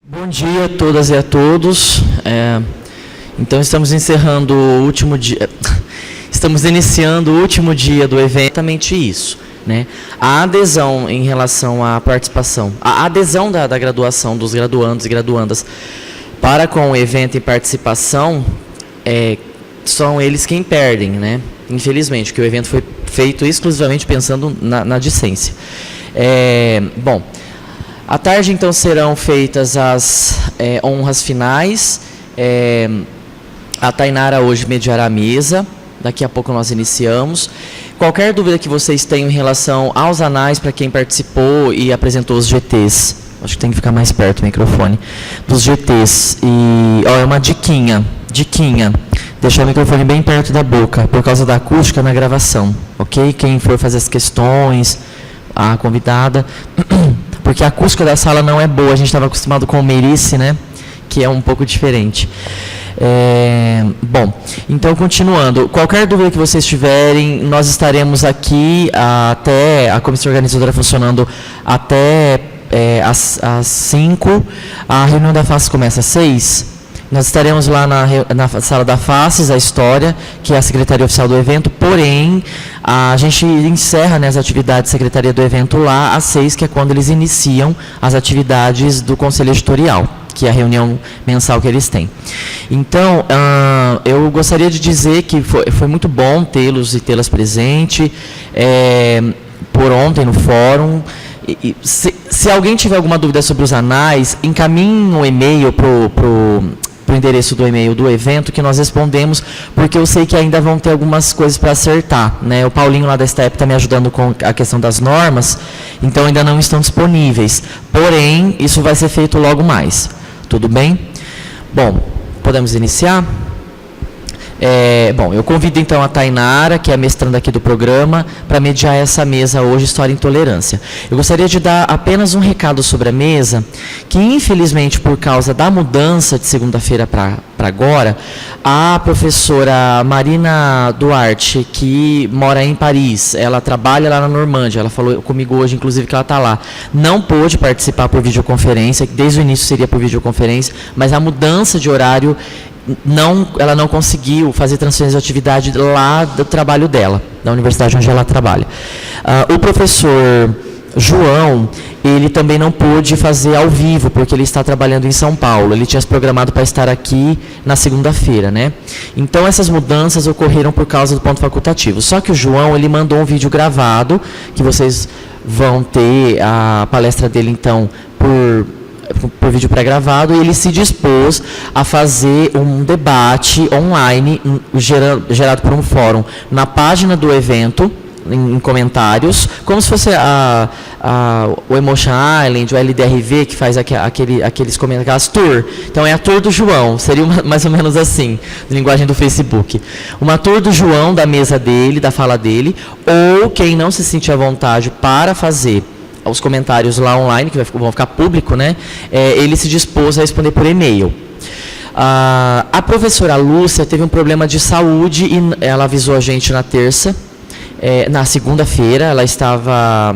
Bom dia a todas e a todos. Então estamos encerrando o último dia, estamos iniciando o último dia do evento, exatamente isso, né? A adesão em relação à participação, a adesão da graduação dos graduandos e graduandas para com o evento e participação, são eles quem perdem, né? Infelizmente, porque o evento foi feito exclusivamente pensando na discência. Bom, à tarde, então, serão feitas as honras finais. A Tainara hoje mediará a mesa. Daqui a pouco nós iniciamos. Qualquer dúvida que vocês tenham em relação aos anais, para quem participou e apresentou os GTs. Acho que tem que ficar mais perto o microfone. Dos GTs. E, é uma diquinha. Deixar o microfone bem perto da boca, por causa da acústica na gravação. Ok? Quem for fazer as questões, a convidada... Porque a acústica da sala não é boa, a gente estava acostumado com o Merice, né? Que é um pouco diferente. Bom, então continuando. Qualquer dúvida que vocês tiverem, nós estaremos aqui até a comissão organizadora funcionando até às 5. A reunião da FACES começa às 6. Nós estaremos lá na sala da FACES, a História, que é a secretaria oficial do evento, porém, a gente encerra, né, as atividades da secretaria do evento lá às 6, que é quando eles iniciam as atividades do Conselho Editorial, que é a reunião mensal que eles têm. Então, eu gostaria de dizer que foi muito bom tê-los e tê-las presente, por ontem no fórum. Se alguém tiver alguma dúvida sobre os anais, encaminhe um e-mail para o endereço do e-mail do evento, que nós respondemos, porque eu sei que ainda vão ter algumas coisas para acertar, né? O Paulinho lá da STEP está me ajudando com a questão das normas, então ainda não estão disponíveis. Porém, isso vai ser feito logo mais. Tudo bem? Bom, podemos iniciar? Bom, eu convido então a Tainara, que é a mestranda aqui do programa, para mediar essa mesa hoje, História e Intolerância. Eu gostaria de dar apenas um recado sobre a mesa, que infelizmente por causa da mudança de segunda-feira para agora, a professora Marina Duarte, que mora em Paris, ela trabalha lá na Normandia, ela falou comigo hoje, inclusive, que ela está lá, não pôde participar por videoconferência, que desde o início seria por videoconferência, mas a mudança de horário, ela não conseguiu fazer transferência de atividade lá do trabalho dela, da universidade onde ela trabalha. O professor João, ele também não pôde fazer ao vivo, porque ele está trabalhando em São Paulo. Ele tinha se programado para estar aqui na segunda-feira, né? Então, essas mudanças ocorreram por causa do ponto facultativo. Só que o João, ele mandou um vídeo gravado, que vocês vão ter a palestra dele, então, por vídeo pré-gravado, e ele se dispôs a fazer um debate online, gerado por um fórum, na página do evento, em comentários, como se fosse o Emotion Island, o LDRV, que faz aqueles comentários, aquelas tour. Então, é a tour do João, seria mais ou menos assim, na linguagem do Facebook. Uma tour do João, da mesa dele, da fala dele, ou quem não se sentir à vontade para fazer os comentários lá online, que vão ficar público, né? Ele se dispôs a responder por e-mail. A professora Lúcia teve um problema de saúde e ela avisou a gente na terça. Na segunda-feira, ela estava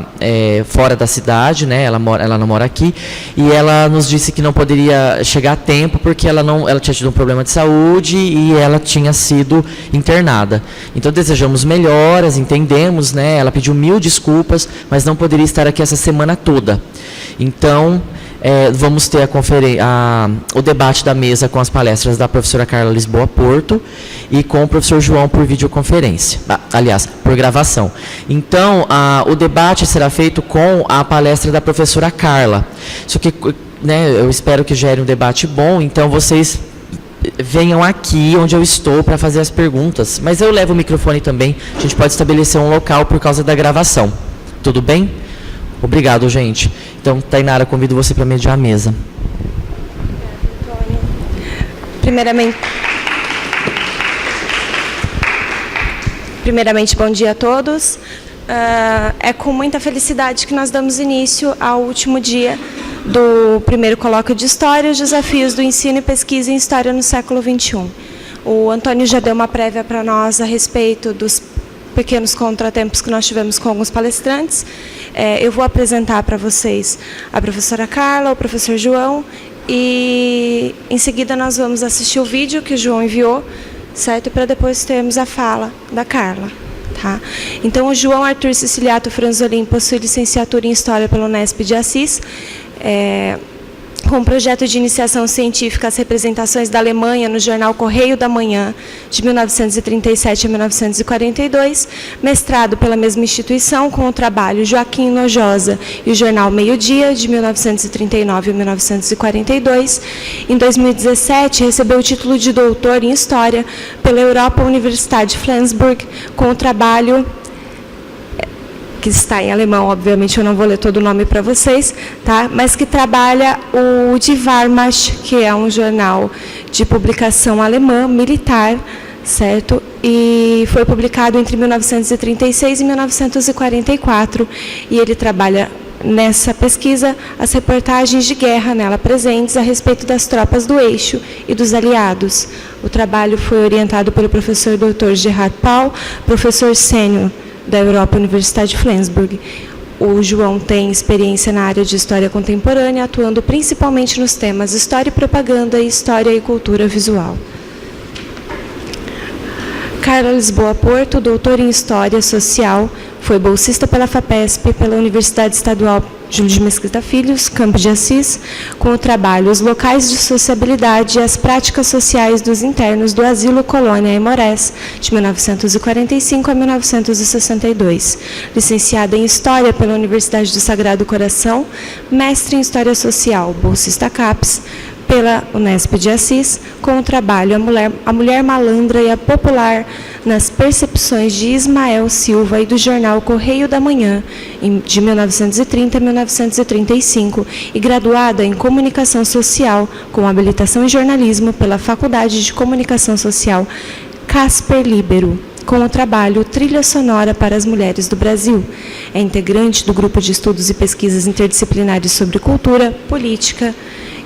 fora da cidade, né? Ela não mora aqui, e ela nos disse que não poderia chegar a tempo, porque ela tinha tido um problema de saúde e ela tinha sido internada. Então, desejamos melhoras, entendemos, né? Ela pediu 1000 desculpas, mas não poderia estar aqui essa semana toda. Então, vamos ter o debate da mesa com as palestras da professora Carla Lisboa Porto e com o professor João por videoconferência, aliás, por gravação. Então, o debate será feito com a palestra da professora Carla. Isso que, né, eu espero que gere um debate bom, então vocês venham aqui onde eu estou para fazer as perguntas, mas eu levo o microfone também, a gente pode estabelecer um local por causa da gravação. Tudo bem? Obrigado, gente. Então, Tainara, convido você para mediar a mesa. Primeiramente, bom dia a todos. É com muita felicidade que nós damos início ao último dia do primeiro colóquio de História, os desafios do ensino e pesquisa em História no século XXI. O Antônio já deu uma prévia para nós a respeito dos pequenos contratempos que nós tivemos com alguns palestrantes. Eu vou apresentar para vocês a professora Carla, o professor João, e em seguida nós vamos assistir o vídeo que o João enviou, certo? Para depois termos a fala da Carla. Tá? Então, o João Arthur Siciliato Franzolin possui licenciatura em História pela Unesp de Assis, com projeto de iniciação científica às representações da Alemanha no jornal Correio da Manhã, de 1937 a 1942, mestrado pela mesma instituição com o trabalho Joaquim Nojosa e o jornal Meio-Dia, de 1939 a 1942. Em 2017, recebeu o título de doutor em História pela Europa Universidade de Flensburg, com o trabalho que está em alemão, obviamente eu não vou ler todo o nome para vocês, tá? Mas que trabalha o Die Wehrmacht, que é um jornal de publicação alemã, militar, certo? E foi publicado entre 1936 e 1944, e ele trabalha nessa pesquisa as reportagens de guerra nela presentes a respeito das tropas do eixo e dos aliados. O trabalho foi orientado pelo professor Dr. Gerhard Paul, professor sênior da Europa Universidade de Flensburg. O João tem experiência na área de História Contemporânea, atuando principalmente nos temas História e Propaganda e História e Cultura Visual. Carla Lisboa Porto, doutora em História Social, foi bolsista pela FAPESP e pela Universidade Estadual Júlio de Mesquita Filhos, Campos de Assis, com o trabalho Os Locais de Sociabilidade e as Práticas Sociais dos Internos do Asilo Colônia Aimorés, de 1945 a 1962. Licenciada em História pela Universidade do Sagrado Coração, mestre em História Social, bolsista CAPES, pela Unesp de Assis, com o trabalho A Mulher Malandra e a Popular nas Percepções de Ismael Silva e do jornal Correio da Manhã, de 1930 a 1935, e graduada em Comunicação Social, com habilitação em Jornalismo pela Faculdade de Comunicação Social Casper Libero, com o trabalho Trilha Sonora para as Mulheres do Brasil. É integrante do Grupo de Estudos e Pesquisas Interdisciplinares sobre Cultura, Política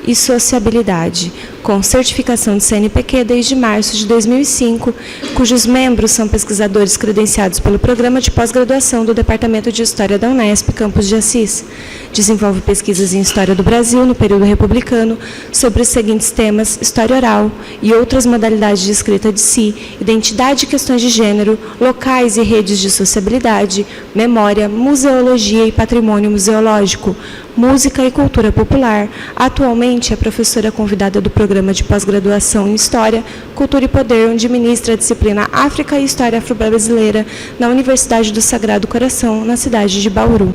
e Sociabilidade, com certificação de CNPq desde março de 2005, cujos membros são pesquisadores credenciados pelo Programa de Pós-Graduação do Departamento de História da Unesp, Campos de Assis. Desenvolve pesquisas em História do Brasil, no período republicano, sobre os seguintes temas: História Oral e outras modalidades de escrita de si, Identidade e Questões de Gênero, Locais e Redes de Sociabilidade, Memória, Museologia e Patrimônio Museológico, Música e Cultura Popular. Atualmente é professora convidada do Programa de Pós-Graduação em História, Cultura e Poder, onde ministra a disciplina África e História Afro-Brasileira na Universidade do Sagrado Coração, na cidade de Bauru.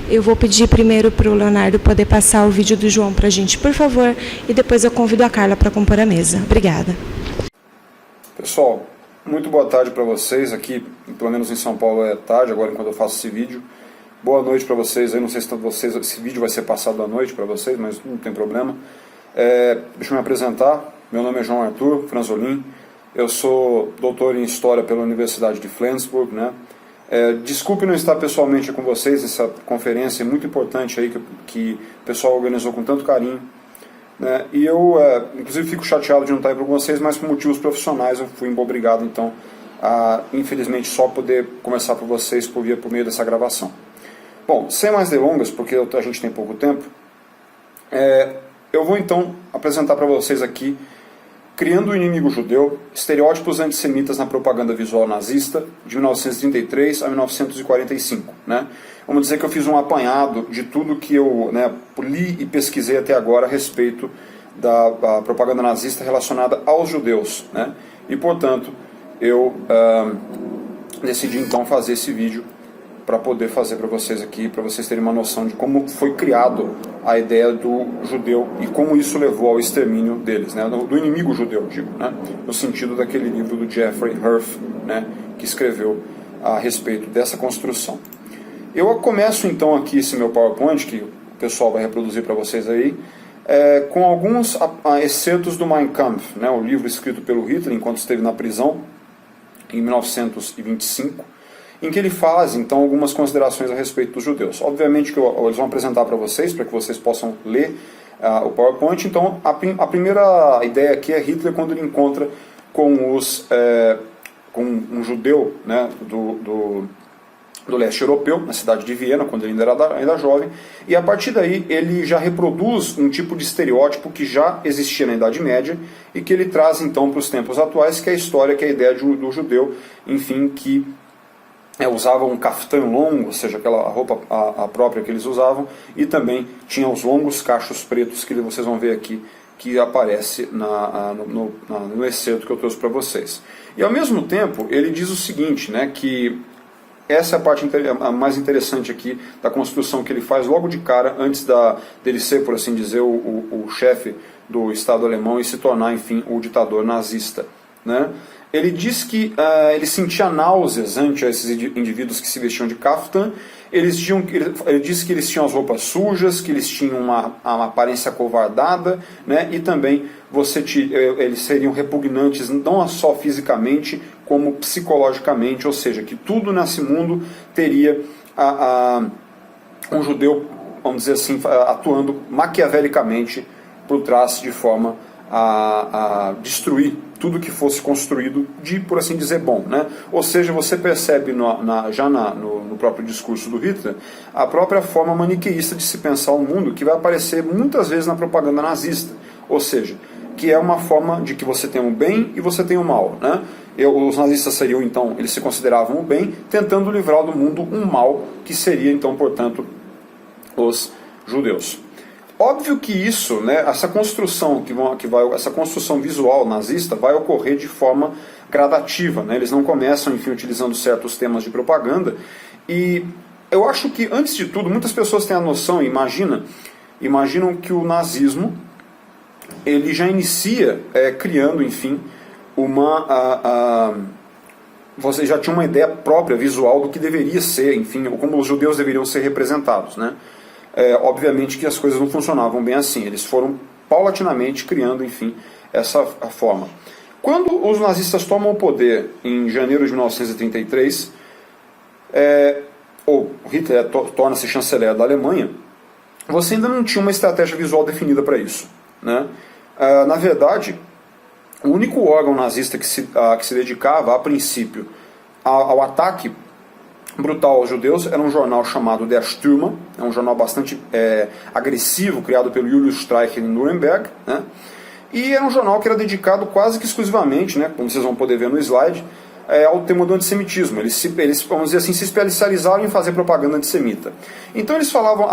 Eu vou pedir primeiro para o Leonardo poder passar o vídeo do João para a gente, por favor, e depois eu convido a Carla para compor a mesa. Obrigada. Pessoal, muito boa tarde para vocês. Aqui, pelo menos em São Paulo, é tarde, agora enquanto eu faço esse vídeo. Boa noite para vocês. Eu não sei se esse vídeo vai ser passado à noite para vocês, mas não tem problema. Deixa eu me apresentar. Meu nome é João Arthur Franzolin. Eu sou doutor em História pela Universidade de Flensburg, né? Desculpe não estar pessoalmente com vocês, essa conferência é muito importante aí que o pessoal organizou com tanto carinho, né? E eu, inclusive, fico chateado de não estar aí para vocês, mas por motivos profissionais eu fui obrigado, então, a, infelizmente, só poder conversar com vocês por meio dessa gravação. Bom, sem mais delongas, porque a gente tem pouco tempo, eu vou então apresentar para vocês aqui Criando o Inimigo Judeu, Estereótipos Antissemitas na Propaganda Visual Nazista, de 1933 a 1945. Né? Vamos dizer que eu fiz um apanhado de tudo que eu li e pesquisei até agora a respeito da propaganda nazista relacionada aos judeus. Né? E, portanto, eu decidi então fazer esse vídeo para poder fazer para vocês aqui, para vocês terem uma noção de como foi criado a ideia do judeu e como isso levou ao extermínio deles, né? Do inimigo judeu, digo, né? No sentido daquele livro do Jeffrey Herf, né? Que escreveu a respeito dessa construção. Eu começo então aqui esse meu PowerPoint, que o pessoal vai reproduzir para vocês aí, com alguns excertos do Mein Kampf, né? O livro escrito pelo Hitler enquanto esteve na prisão, em 1925, em que ele faz, então, algumas considerações a respeito dos judeus. Obviamente que eles vão apresentar para vocês, para que vocês possam ler o PowerPoint. Então, a primeira ideia aqui é Hitler quando ele encontra com um judeu, né, do do leste europeu, na cidade de Viena, quando ele era ainda jovem, e a partir daí ele já reproduz um tipo de estereótipo que já existia na Idade Média e que ele traz então para os tempos atuais, que é a história, que é a ideia do judeu, enfim, que usava um caftan longo, ou seja, aquela roupa a própria que eles usavam, e também tinha os longos cachos pretos que vocês vão ver aqui, que aparece no excerto que eu trouxe para vocês. E ao mesmo tempo, ele diz o seguinte, né, que essa é a parte a mais interessante aqui da construção que ele faz logo de cara, antes dele ser, por assim dizer, o chefe do Estado alemão e se tornar, enfim, o ditador nazista, né? Ele diz que ele sentia náuseas ante esses indivíduos que se vestiam de kaftan. Ele disse que eles tinham as roupas sujas, que eles tinham uma aparência acovardada, né? E também eles seriam repugnantes não só fisicamente, como psicologicamente, ou seja, que tudo nesse mundo teria um judeu, vamos dizer assim, atuando maquiavelicamente por trás, de forma a destruir tudo que fosse construído de, por assim dizer, bom, né? Ou seja, você percebe no próprio discurso do Hitler a própria forma maniqueísta de se pensar o mundo, que vai aparecer muitas vezes na propaganda nazista, ou seja, que é uma forma de que você tem o bem e você tem o mal, né? Os nazistas seriam, então, eles se consideravam o bem, tentando livrar do mundo um mal, que seria, então, portanto, os judeus. Óbvio que isso, né, essa construção essa construção visual nazista vai ocorrer de forma gradativa, né? Eles não começam, enfim, utilizando certos temas de propaganda. E eu acho que, antes de tudo, muitas pessoas têm a noção, imaginam que o nazismo ele já inicia criando, enfim, você já tinha uma ideia própria visual do que deveria ser, enfim, como os judeus deveriam ser representados, né? Obviamente que as coisas não funcionavam bem assim. Eles foram paulatinamente criando, enfim, essa forma. Quando os nazistas tomam o poder em janeiro de 1933, ou Hitler torna-se chanceler da Alemanha, você ainda não tinha uma estratégia visual definida para isso, né? Na verdade, o único órgão nazista que se dedicava, a princípio, ao ataque brutal aos judeus era um jornal chamado Der Stürmer, é um jornal bastante agressivo, criado pelo Julius Streicher em Nuremberg, né? E era um jornal que era dedicado quase que exclusivamente, né, como vocês vão poder ver no slide, ao tema do antissemitismo. Eles, vamos dizer assim, se especializaram em fazer propaganda antissemita. Então eles falavam,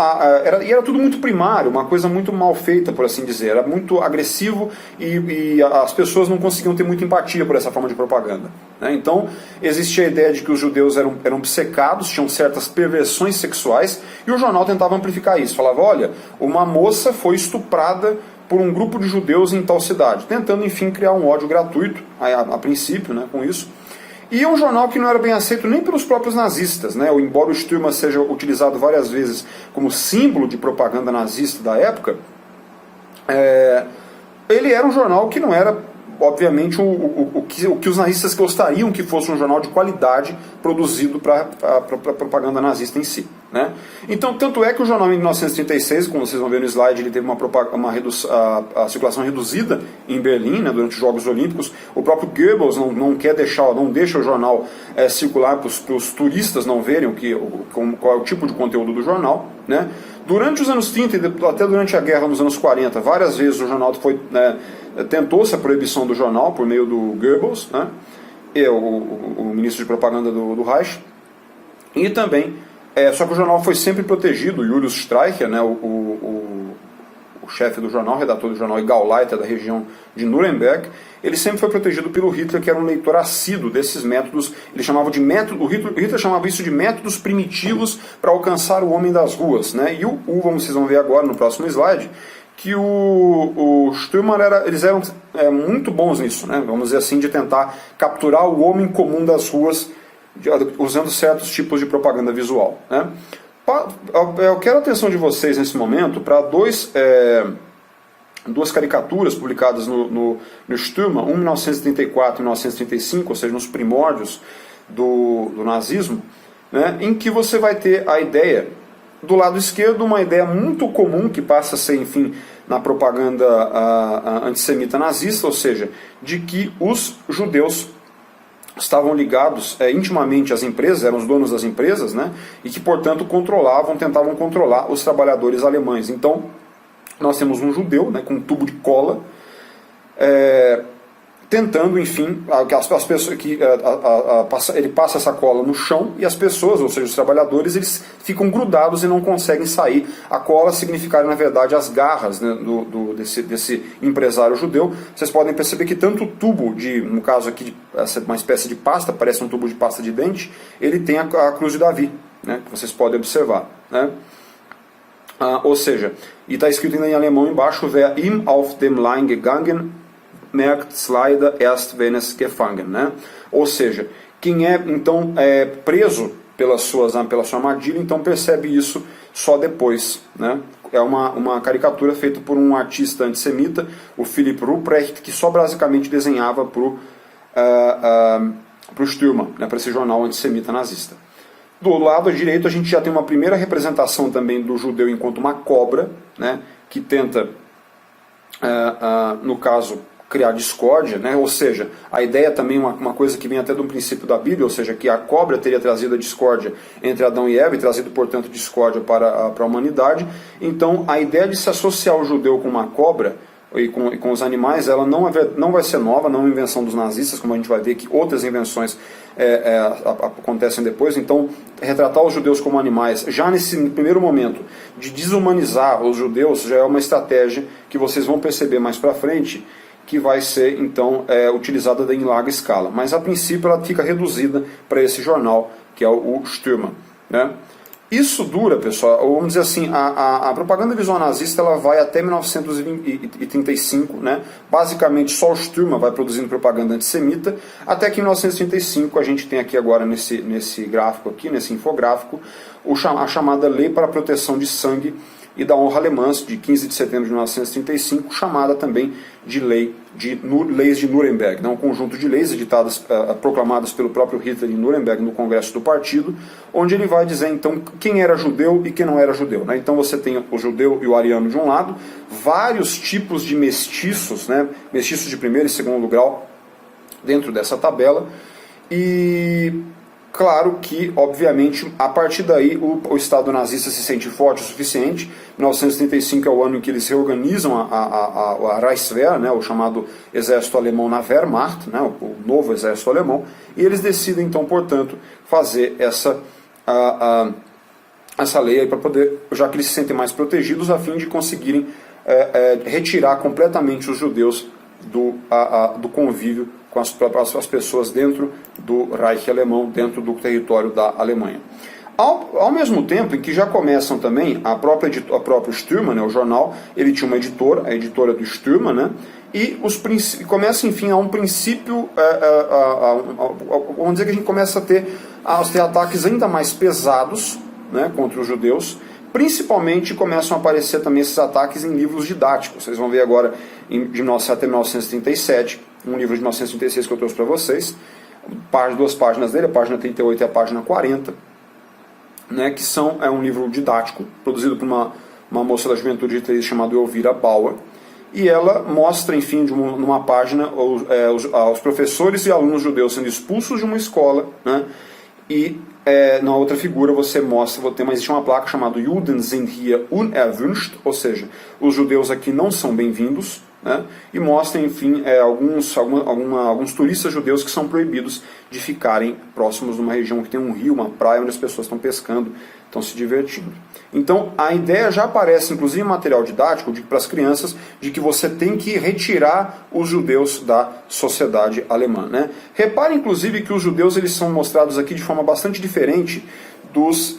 e era tudo muito primário, uma coisa muito mal feita, por assim dizer, era muito agressivo e as pessoas não conseguiam ter muita empatia por essa forma de propaganda, né? Então existia a ideia de que os judeus eram obcecados, tinham certas perversões sexuais, e o jornal tentava amplificar isso, falava, olha, uma moça foi estuprada por um grupo de judeus em tal cidade, tentando enfim criar um ódio gratuito, a princípio, né, com isso. E é um jornal que não era bem aceito nem pelos próprios nazistas, né? Embora o Stürmer seja utilizado várias vezes como símbolo de propaganda nazista da época, ele era um jornal que não era, obviamente, o que os nazistas gostariam que fosse um jornal de qualidade produzido para a propaganda nazista em si, né? Então, tanto é que o jornal em 1936, como vocês vão ver no slide, ele teve a circulação reduzida em Berlim, né, durante os Jogos Olímpicos. O próprio Goebbels não deixa o jornal circular para os turistas não verem qual é o tipo de conteúdo do jornal, né? Durante os anos 30 e até durante a guerra nos anos 40, várias vezes o jornal tentou-se a proibição do jornal por meio do Goebbels, né, e o ministro de propaganda do Reich, e também, só que o jornal foi sempre protegido, Julius Streicher, né, o chefe do jornal, redator do jornal, e Gauleiter, da região de Nuremberg, ele sempre foi protegido pelo Hitler, que era um leitor assíduo desses métodos. Ele chamava de método, o Hitler chamava isso de métodos primitivos para alcançar o homem das ruas, né? E vocês vão ver agora no próximo slide, que o Stürmer eles eram muito bons nisso, né? Vamos dizer assim, de tentar capturar o homem comum das ruas usando certos tipos de propaganda visual, né? Eu quero a atenção de vocês nesse momento para duas caricaturas publicadas no Stürmer, uma em 1934 e 1935, ou seja, nos primórdios do nazismo, né, em que você vai ter a ideia, do lado esquerdo, uma ideia muito comum que passa a ser, enfim, na propaganda antissemita nazista, ou seja, de que os judeus estavam ligados intimamente às empresas, eram os donos das empresas, né, e que, portanto, tentavam controlar os trabalhadores alemães. Então, nós temos um judeu, né, com um tubo de cola, tentando, enfim, as pessoas ele passa essa cola no chão e as pessoas, ou seja, os trabalhadores, eles ficam grudados e não conseguem sair. A cola significaria, na verdade, as garras, né, desse empresário judeu. Vocês podem perceber que tanto o tubo, no caso aqui, uma espécie de pasta, parece um tubo de pasta de dente, ele tem a cruz de Davi, né, que vocês podem observar, né? Ou seja, e está escrito ainda em alemão embaixo, wer ihm auf dem Lein gegangen, merkt's leider erst wenn es gefangen, né? Ou seja, quem então preso pela sua armadilha, então percebe isso só depois, né? É uma caricatura feita por um artista antissemita, o Philipp Ruprecht, que só basicamente desenhava para o Stürmer, né, para esse jornal antissemita nazista. Do lado direito a gente já tem uma primeira representação também do judeu enquanto uma cobra, né, que tenta, no caso, criar discórdia, né? Ou seja, a ideia também, uma coisa que vem até de um princípio da Bíblia, ou seja, que a cobra teria trazido a discórdia entre Adão e Eva e trazido, portanto, discórdia para a humanidade. Então, a ideia de se associar o judeu com uma cobra e com os animais, ela não vai ser nova, não é uma invenção dos nazistas, como a gente vai ver que outras invenções acontecem depois. Então, retratar os judeus como animais, já nesse primeiro momento de desumanizar os judeus, já é uma estratégia que vocês vão perceber mais para frente, que vai ser, então, utilizada em larga escala. Mas, a princípio, ela fica reduzida para esse jornal, que é o Stürmer, né? Isso dura, pessoal, vamos dizer assim, a propaganda visual nazista ela vai até 1935, né? Basicamente, só o Stürmer vai produzindo propaganda antissemita, até que em 1935 a gente tem aqui agora, nesse gráfico aqui, nesse infográfico, a chamada Lei para a Proteção de Sangue e da Honra Alemãs, de 15 de setembro de 1935, chamada também de Leis de Nuremberg, né? Um conjunto de leis editadas, proclamadas pelo próprio Hitler em Nuremberg, no Congresso do Partido, onde ele vai dizer, então, quem era judeu e quem não era judeu, né? Então você tem o judeu e o ariano de um lado, vários tipos de mestiços, né? Mestiços de primeiro e segundo grau, dentro dessa tabela, e claro que, obviamente, a partir daí o Estado nazista se sente forte o suficiente. 1935 é o ano em que eles reorganizam a Reichswehr, né, o chamado exército alemão na Wehrmacht, né, o novo exército alemão, e eles decidem, então, portanto, fazer essa lei para poder, já que eles se sentem mais protegidos, a fim de conseguirem retirar completamente os judeus do convívio com as pessoas dentro do Reich alemão, dentro do território da Alemanha. Ao mesmo tempo em que já começam também, a própria Stürmer, né, o jornal, ele tinha uma editora, a editora do Stürmer, né, e começa, enfim, a um princípio, vamos dizer que a gente começa a ter ataques ainda mais pesados, né, contra os judeus. Principalmente começam a aparecer também esses ataques em livros didáticos. Vocês vão ver agora, até 1937, um livro de 1936 que eu trouxe para vocês, duas páginas dele, a página 38 e a página 40, né, que um livro didático, produzido por uma moça da juventude hitlerista chamada Elvira Bauer, e ela mostra, enfim, numa página, os professores e alunos judeus sendo expulsos de uma escola, né, e na outra figura você mostra, existe uma placa chamada Juden sind hier unerwünscht, ou seja, os judeus aqui não são bem-vindos, né? E mostra, enfim, alguns turistas judeus que são proibidos de ficarem próximos de uma região que tem um rio, uma praia, onde as pessoas estão pescando, estão se divertindo. Então, a ideia já aparece, inclusive em material didático, para as crianças, de que você tem que retirar os judeus da sociedade alemã, né? Repare, inclusive, que os judeus eles são mostrados aqui de forma bastante diferente dos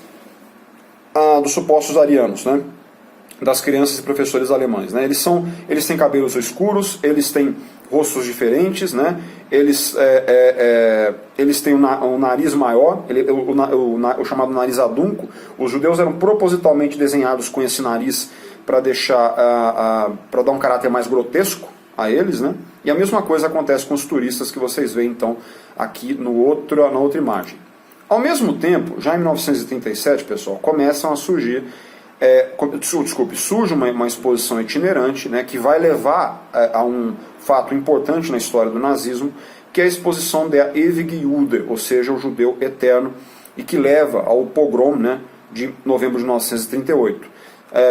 supostos arianos, né? Das crianças e professores alemães, né? Eles têm cabelos escuros, eles têm rostos diferentes, né? Eles têm um nariz maior, o chamado nariz adunco. Os judeus eram propositalmente desenhados com esse nariz para dar um caráter mais grotesco a eles, né? E a mesma coisa acontece com os turistas que vocês veem então aqui na outra imagem. Ao mesmo tempo, já em 1937, pessoal, começam a surgir surge uma exposição itinerante, né, que vai levar a um fato importante na história do nazismo, que é a exposição der ewige Jude, ou seja, o judeu eterno, e que leva ao pogrom, né, de novembro de 1938.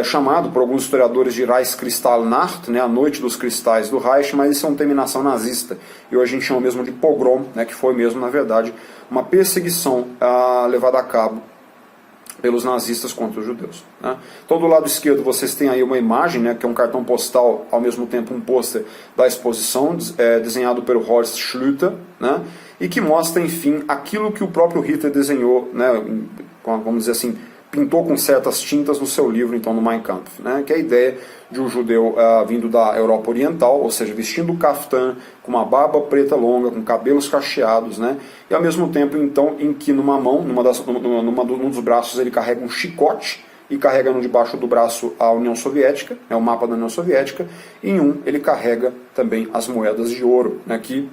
Chamado por alguns historiadores de Reichskristallnacht, né, a noite dos cristais do Reich, mas isso é uma terminação nazista. E hoje a gente chama mesmo de pogrom, né, que foi mesmo, na verdade, uma perseguição levada a cabo pelos nazistas contra os judeus. Né? Então, do lado esquerdo, vocês têm aí uma imagem, né, que é um cartão postal, ao mesmo tempo um pôster da exposição, desenhado pelo Horst Schlüter, né, e que mostra, enfim, aquilo que o próprio Hitler desenhou, né, vamos dizer assim, pintou com certas tintas no seu livro, então, no Mein Kampf, né, que é a ideia de um judeu vindo da Europa Oriental, ou seja, vestindo kaftan, com uma barba preta longa, com cabelos cacheados, né, e ao mesmo tempo, então, em que numa mão, num dos braços, ele carrega um chicote, e carrega no debaixo do braço a União Soviética, né, o mapa da União Soviética, e em ele carrega também as moedas de ouro, né, que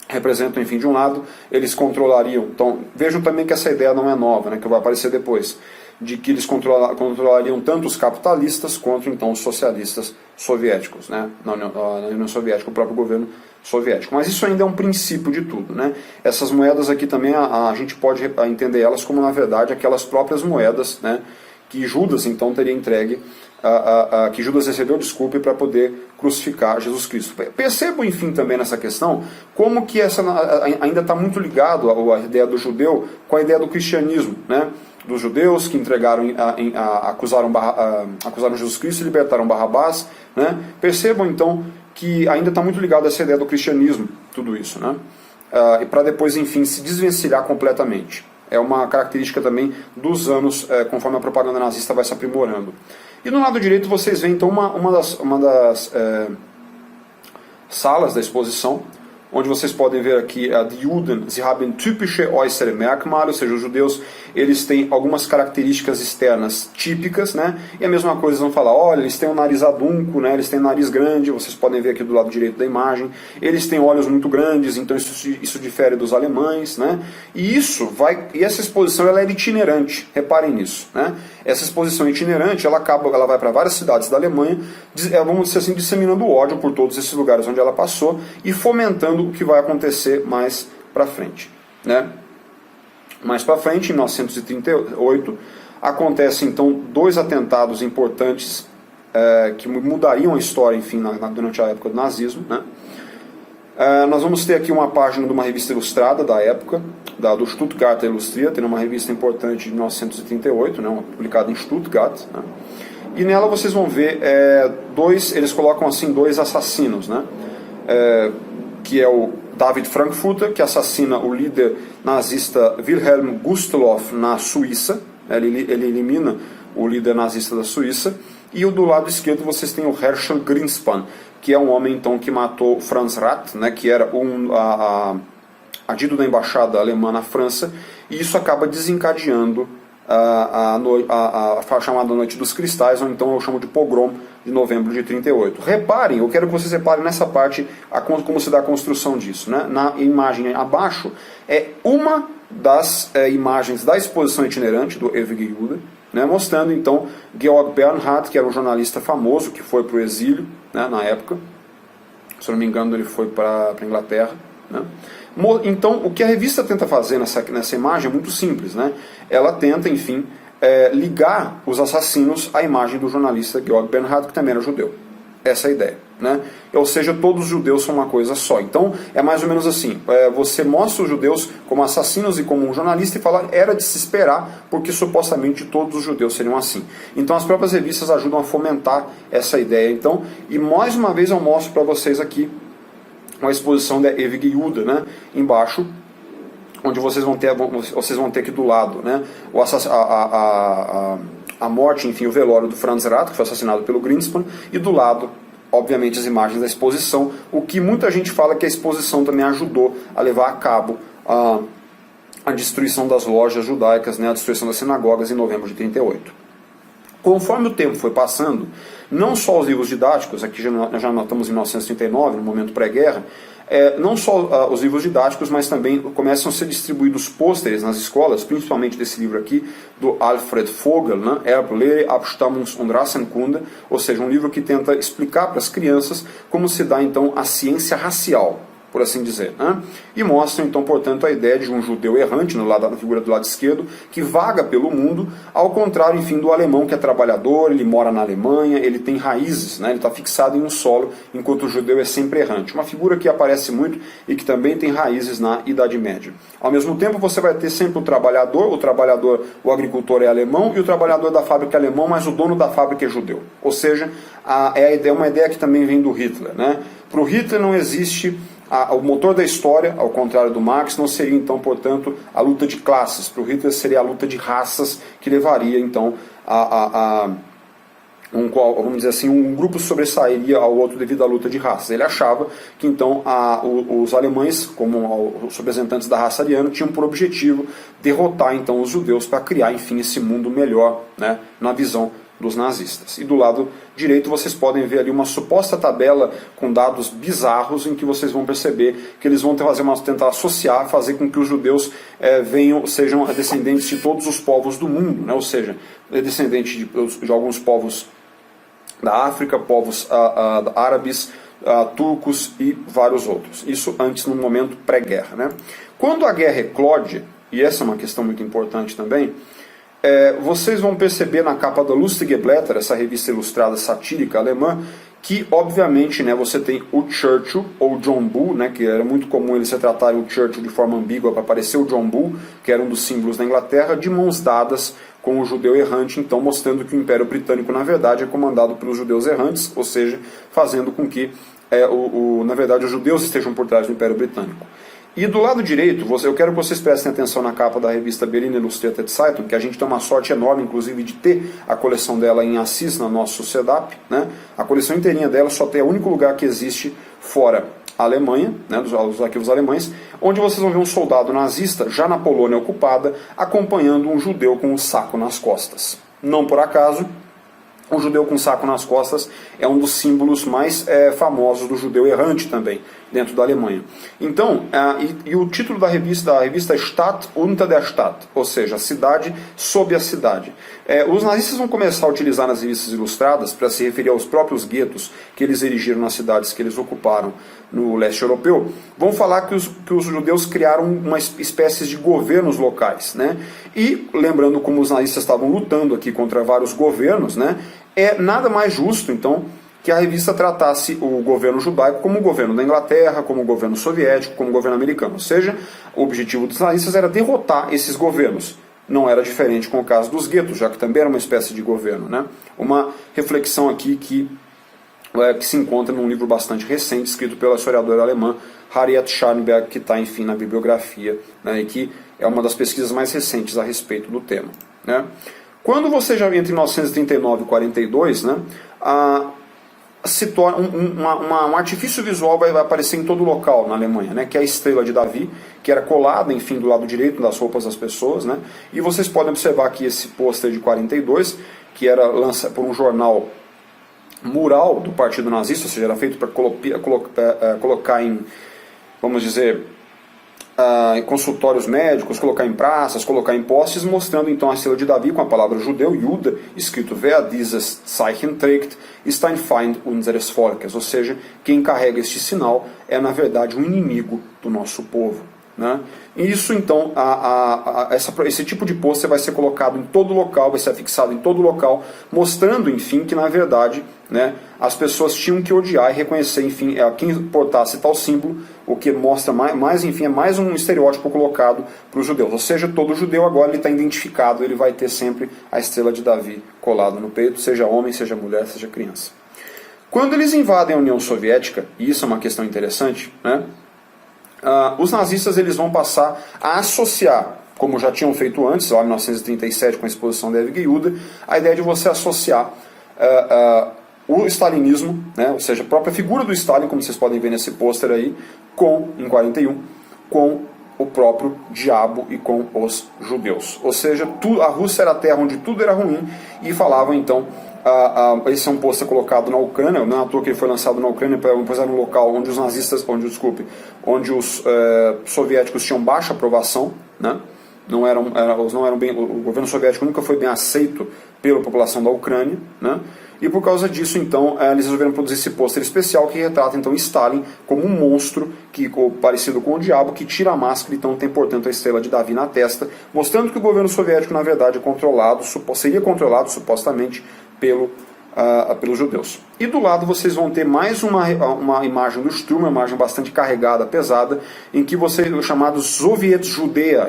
representam, enfim, de um lado, eles controlariam. Então, vejam também que essa ideia não é nova, né, que vai aparecer depois, de que eles controlariam tanto os capitalistas quanto, então, os socialistas soviéticos, né, na União Soviética, o próprio governo soviético. Mas isso ainda é um princípio de tudo, né? Essas moedas aqui também, a gente pode entender elas como, na verdade, aquelas próprias moedas, né, que Judas, então, teria entregue, que Judas recebeu desculpe para poder crucificar Jesus Cristo. Percebo, enfim, também nessa questão, como que essa ainda está muito ligado a ideia do judeu com a ideia do cristianismo, né? Dos judeus que acusaram Jesus Cristo e libertaram Barrabás, né? Percebam, então, que ainda está muito ligado a essa ideia do cristianismo, tudo isso, né? E para depois, enfim, se desvencilhar completamente. É uma característica também dos anos, conforme a propaganda nazista vai se aprimorando. E no lado direito vocês veem então uma das salas da exposição, onde vocês podem ver aqui die Juden, sie haben typische äußere Merkmale, ou seja, os judeus eles têm algumas características externas típicas, né? E a mesma coisa, eles vão falar, olha, eles têm um nariz adunco, né? Eles têm um nariz grande, vocês podem ver aqui do lado direito da imagem, eles têm olhos muito grandes, então isso difere dos alemães, né? E essa exposição ela é itinerante, reparem nisso, né? Essa exposição itinerante, ela vai para várias cidades da Alemanha, vamos dizer assim, disseminando ódio por todos esses lugares onde ela passou e fomentando o que vai acontecer mais para frente, né? Mais para frente, em 1938, acontecem então 2 atentados importantes que mudariam a história, enfim, durante a época do nazismo, né? Nós vamos ter aqui uma página de uma revista ilustrada da época, do Stuttgarter Illustriert, uma revista importante de 1938, né, publicada em Stuttgart, né? E nela vocês vão ver eles colocam assim 2 assassinos, né? Que é o David Frankfurter, que assassina o líder nazista Wilhelm Gustloff na Suíça, ele elimina o líder nazista da Suíça, e do lado esquerdo vocês têm o Herschel Greenspan, que é um homem então que matou Franz Rath, né, que era adido da embaixada alemã na França, e isso acaba desencadeando a chamada Noite dos Cristais, ou então eu chamo de pogrom de novembro de 38. Reparem, eu quero que vocês reparem nessa parte como se dá a construção disso, né? Na imagem abaixo é uma das imagens da exposição itinerante do Ewige Jude, né? Mostrando então Georg Bernhard, que era um jornalista famoso que foi para o exílio, né, na época, se não me engano ele foi para a Inglaterra, né? Então, o que a revista tenta fazer nessa imagem é muito simples, né? Ela tenta, enfim, ligar os assassinos à imagem do jornalista Georg Bernhard, que também era judeu. Essa é a ideia, né? Ou seja, todos os judeus são uma coisa só. Então, é mais ou menos assim, você mostra os judeus como assassinos e como um jornalista e fala, era de se esperar, porque supostamente todos os judeus seriam assim. Então, as próprias revistas ajudam a fomentar essa ideia. Então, e mais uma vez eu mostro para vocês aqui uma exposição da Ewige Jude, né? Embaixo, onde vocês vão ter aqui do lado, né, a morte, enfim, o velório do Franz Rath, que foi assassinado pelo Greenspan, e do lado, obviamente, as imagens da exposição, o que muita gente fala que a exposição também ajudou a levar a cabo a destruição das lojas judaicas, né, a destruição das sinagogas em novembro de 38. Conforme o tempo foi passando, não só os livros didáticos, aqui já nós estamos em 1939, no momento pré-guerra, não só os livros didáticos, mas também começam a ser distribuídos pôsteres nas escolas, principalmente desse livro aqui, do Alfred Vogel, né, Erblehre, Abstammungs- und Rassenkunde, ou seja, um livro que tenta explicar para as crianças como se dá então a ciência racial. por assim dizer, né? E mostram então, portanto, a ideia de um judeu errante, na figura do lado esquerdo, que vaga pelo mundo, ao contrário, enfim, do alemão que é trabalhador, ele mora na Alemanha, ele tem raízes, né? Ele está fixado em um solo, enquanto o judeu é sempre errante. Uma figura que aparece muito e que também tem raízes na Idade Média. Ao mesmo tempo, você vai ter sempre o trabalhador, o agricultor é alemão, e o trabalhador da fábrica é alemão, mas o dono da fábrica é judeu. Ou seja, é uma ideia que também vem do Hitler, né? Para o Hitler não existe o motor da história, ao contrário do Marx, não seria então, portanto, a luta de classes. Para o Hitler seria a luta de raças que levaria então vamos dizer assim, um grupo sobressairia ao outro devido à luta de raças. Ele achava que então os alemães, como os representantes da raça ariana, tinham por objetivo derrotar então os judeus para criar, enfim, esse mundo melhor, né, na visão dos nazistas. E do lado direito vocês podem ver ali uma suposta tabela com dados bizarros, em que vocês vão perceber que eles vão tentar associar, fazer com que os judeus sejam descendentes de todos os povos do mundo, né? Ou seja, descendentes de alguns povos da África, povos árabes, turcos e vários outros. Isso antes, no momento pré-guerra, né? Quando a guerra eclode, e essa é uma questão muito importante também, vocês vão perceber na capa da Lustige Blätter, essa revista ilustrada satírica alemã, que obviamente, né, você tem o Churchill, ou John Bull, né, que era muito comum eles retratarem o Churchill de forma ambígua para parecer o John Bull, que era um dos símbolos da Inglaterra, de mãos dadas com o judeu errante, então mostrando que o Império Britânico na verdade é comandado pelos judeus errantes, ou seja, fazendo com que na verdade os judeus estejam por trás do Império Britânico. E do lado direito, eu quero que vocês prestem atenção na capa da revista Berliner Illustrierte Zeitung, que a gente tem uma sorte enorme, inclusive, de ter a coleção dela em Assis, na nossa SEDAP, né? A coleção inteirinha dela só tem o único lugar que existe fora a Alemanha, né, dos arquivos alemães, onde vocês vão ver um soldado nazista, já na Polônia ocupada, acompanhando um judeu com um saco nas costas. Não por acaso, o judeu com saco nas costas é um dos símbolos mais famosos do judeu errante também, dentro da Alemanha. Então, e o título da revista é Stadt unter der Stadt, ou seja, a cidade sob a cidade. Os nazistas vão começar a utilizar nas revistas ilustradas, para se referir aos próprios guetos que eles erigiram nas cidades que eles ocuparam no leste europeu, vão falar que os judeus criaram uma espécie de governos locais, né? E, lembrando como os nazistas estavam lutando aqui contra vários governos, né, é nada mais justo, então, que a revista tratasse o governo judaico como o governo da Inglaterra, como o governo soviético, como o governo americano. Ou seja, o objetivo dos nazistas era derrotar esses governos. Não era diferente com o caso dos guetos, já que também era uma espécie de governo, né? Uma reflexão aqui que se encontra num livro bastante recente, escrito pela historiadora alemã Harriet Scharnberg, que está, enfim, na bibliografia, né, e que é uma das pesquisas mais recentes a respeito do tema, né? Quando você já entra em 1939 e 42, né, se torna um artifício visual vai aparecer em todo local na Alemanha, né, que é a estrela de Davi, que era colada, enfim, do lado direito das roupas das pessoas, né, e vocês podem observar aqui esse pôster de 42, que era lançado por um jornal mural do Partido Nazista, ou seja, era feito para colocar em, vamos dizer, em consultórios médicos, colocar em praças, colocar em postes, mostrando então a estrela de Davi com a palavra judeu, Juda, escrito Wer dieses Zeichen trägt, ist ein Feind unseres Volkes, ou seja, quem carrega este sinal é na verdade um inimigo do nosso povo, né? E isso então, esse tipo de pôster vai ser colocado em todo local, vai ser fixado em todo local, mostrando enfim que na verdade, né, as pessoas tinham que odiar e reconhecer, enfim, quem portasse tal símbolo, o que mostra enfim, é mais um estereótipo colocado para os judeus. Ou seja, todo judeu agora está identificado, ele vai ter sempre a estrela de Davi colada no peito, seja homem, seja mulher, seja criança. Quando eles invadem a União Soviética, e isso é uma questão interessante, né, os nazistas eles vão passar a associar, como já tinham feito antes, lá em 1937 com a exposição da Evge Juda, a ideia de você associar o stalinismo, né, ou seja, a própria figura do Stalin, como vocês podem ver nesse pôster aí, em 41, com o próprio diabo e com os judeus. Ou seja, a Rússia era a terra onde tudo era ruim, e falavam então, esse é um pôster colocado na Ucrânia, não é à toa que ele foi lançado na Ucrânia, pois era um local onde os soviéticos tinham baixa aprovação, né? o governo soviético nunca foi bem aceito pela população da Ucrânia, né? E por causa disso, então, eles resolveram produzir esse pôster especial que retrata, então, Stalin como um monstro, parecido com o diabo, que tira a máscara e, então, tem, portanto, a estrela de Davi na testa, mostrando que o governo soviético, na verdade, seria controlado, supostamente, pelos judeus. E do lado vocês vão ter mais uma imagem do Sturm, uma imagem bastante carregada, pesada, em que o chamado Soviet Judeia,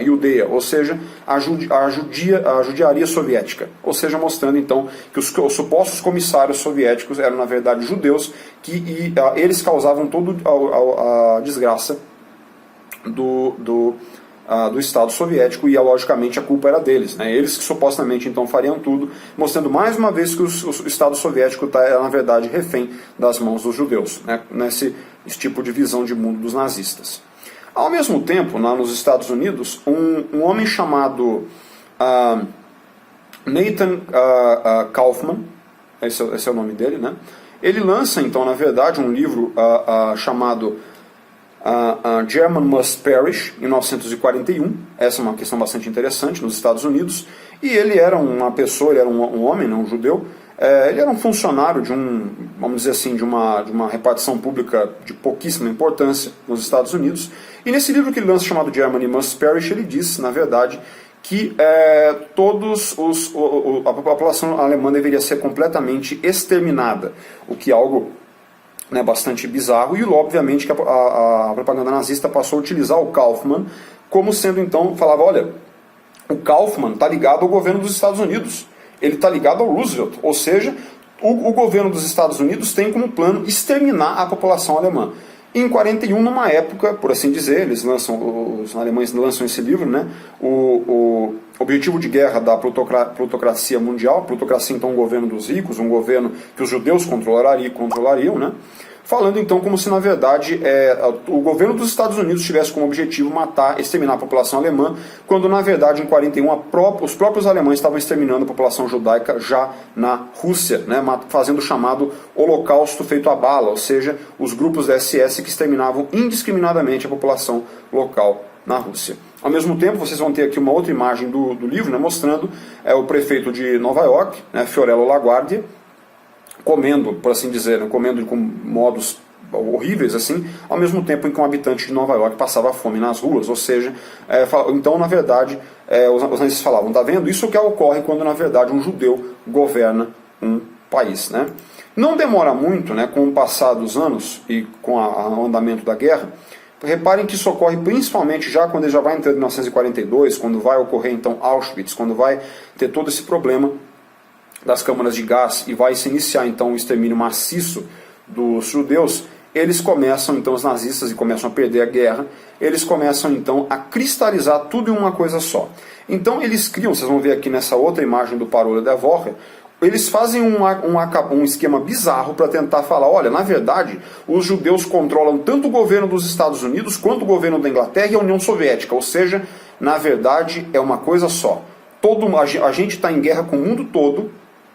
ou seja, a judiaria soviética, ou seja, mostrando então que os supostos comissários soviéticos eram na verdade judeus, que eles causavam toda a desgraça do Estado soviético, e logicamente a culpa era deles, né? Eles que supostamente então fariam tudo, mostrando mais uma vez que o Estado soviético está na verdade refém das mãos dos judeus, né? Nesse tipo de visão de mundo dos nazistas. Ao mesmo tempo, nos Estados Unidos, um homem chamado Nathan Kaufman, esse é o nome dele, né? Ele lança então na verdade um livro chamado German Must Perish, em 1941. Essa é uma questão bastante interessante nos Estados Unidos. E ele era uma pessoa, ele era um homem, um judeu. Ele era um funcionário vamos dizer assim, de uma repartição pública de pouquíssima importância nos Estados Unidos. E nesse livro que ele lança, chamado Germany Must Perish, ele diz, na verdade, que a população alemã deveria ser completamente exterminada, o que é algo bastante bizarro, e obviamente que a propaganda nazista passou a utilizar o Kaufmann como sendo, então, falava, olha, o Kaufmann está ligado ao governo dos Estados Unidos, ele está ligado ao Roosevelt, ou seja, o governo dos Estados Unidos tem como plano exterminar a população alemã. Em 1941, numa época, por assim dizer, os alemães lançam esse livro, né, o objetivo de guerra da plutocracia mundial, plutocracia então um governo dos ricos, um governo que os judeus controlariam, né, falando então como se na verdade o governo dos Estados Unidos tivesse como objetivo exterminar a população alemã, quando na verdade em 1941 os próprios alemães estavam exterminando a população judaica já na Rússia, né, fazendo o chamado Holocausto feito à bala, ou seja, os grupos da SS que exterminavam indiscriminadamente a população local na Rússia. Ao mesmo tempo, vocês vão ter aqui uma outra imagem do livro, né, mostrando o prefeito de Nova York, né, Fiorello LaGuardia, comendo, por assim dizer, né, comendo com modos horríveis, assim, ao mesmo tempo em que um habitante de Nova York passava fome nas ruas, ou seja, então, na verdade, os nazistas falavam, tá vendo? Isso que ocorre quando, na verdade, um judeu governa um país, né? Não demora muito, né, com o passar dos anos e com o andamento da guerra. Reparem que isso ocorre principalmente já quando ele já vai entrando em 1942, quando vai ocorrer então Auschwitz, quando vai ter todo esse problema das câmaras de gás e vai se iniciar então o extermínio maciço dos judeus. Eles começam então, os nazistas, e começam a perder a guerra, eles começam então a cristalizar tudo em uma coisa só. Então eles criam, vocês vão ver aqui nessa outra imagem do Parola der Woche, eles fazem um esquema bizarro para tentar falar, olha, na verdade, os judeus controlam tanto o governo dos Estados Unidos quanto o governo da Inglaterra e a União Soviética, ou seja, na verdade é uma coisa só. A gente está em guerra com o mundo todo,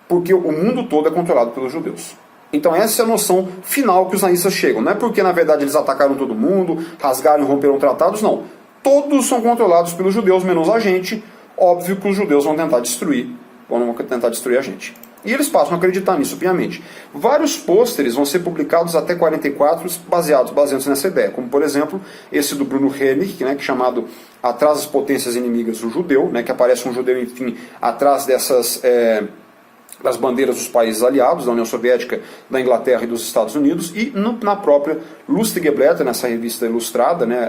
porque o mundo todo é controlado pelos judeus. Então essa é a noção final que os nazistas chegam. Não é porque na verdade eles atacaram todo mundo, rasgaram e romperam tratados, não. Todos são controlados pelos judeus, menos a gente. Óbvio que os judeus vão tentar destruir a gente. E eles passam a acreditar nisso piamente. Vários pôsteres vão ser publicados até 1944 baseados nessa ideia, como por exemplo esse do Bruno Henrich, né, que é chamado Atrás das Potências Inimigas do Judeu, né, que aparece um judeu, enfim, atrás das bandeiras dos países aliados, da União Soviética, da Inglaterra e dos Estados Unidos, e na própria Lustige Blätter, nessa revista ilustrada, né,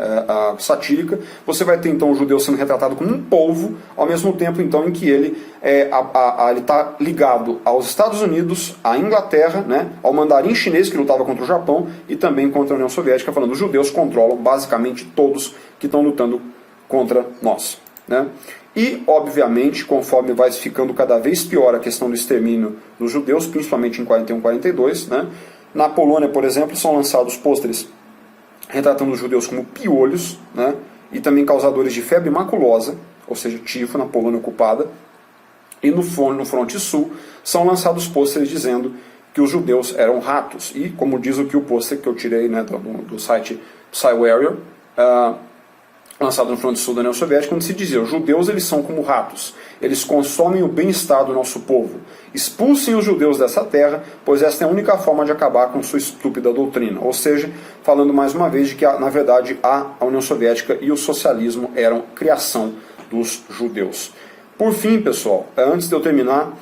satírica, você vai ter então o judeu sendo retratado como um polvo, ao mesmo tempo então em que ele está ligado aos Estados Unidos, à Inglaterra, né, ao mandarim chinês que lutava contra o Japão e também contra a União Soviética, falando que os judeus controlam basicamente todos que estão lutando contra nós, né? E, obviamente, conforme vai ficando cada vez pior a questão do extermínio dos judeus, principalmente em 41, 42, né? Na Polônia, por exemplo, são lançados pôsteres retratando os judeus como piolhos, né? E também causadores de febre maculosa, ou seja, tifo na Polônia ocupada. E no fronte sul são lançados pôsteres dizendo que os judeus eram ratos. E, como diz o pôster que eu tirei, né, do site PsyWarrior, lançado no fronte sul da União Soviética, onde se dizia: os judeus eles são como ratos, eles consomem o bem-estar do nosso povo. Expulsem os judeus dessa terra, pois esta é a única forma de acabar com sua estúpida doutrina. Ou seja, falando mais uma vez de que, na verdade, a União Soviética e o socialismo eram criação dos judeus. Por fim, pessoal, antes de eu terminar,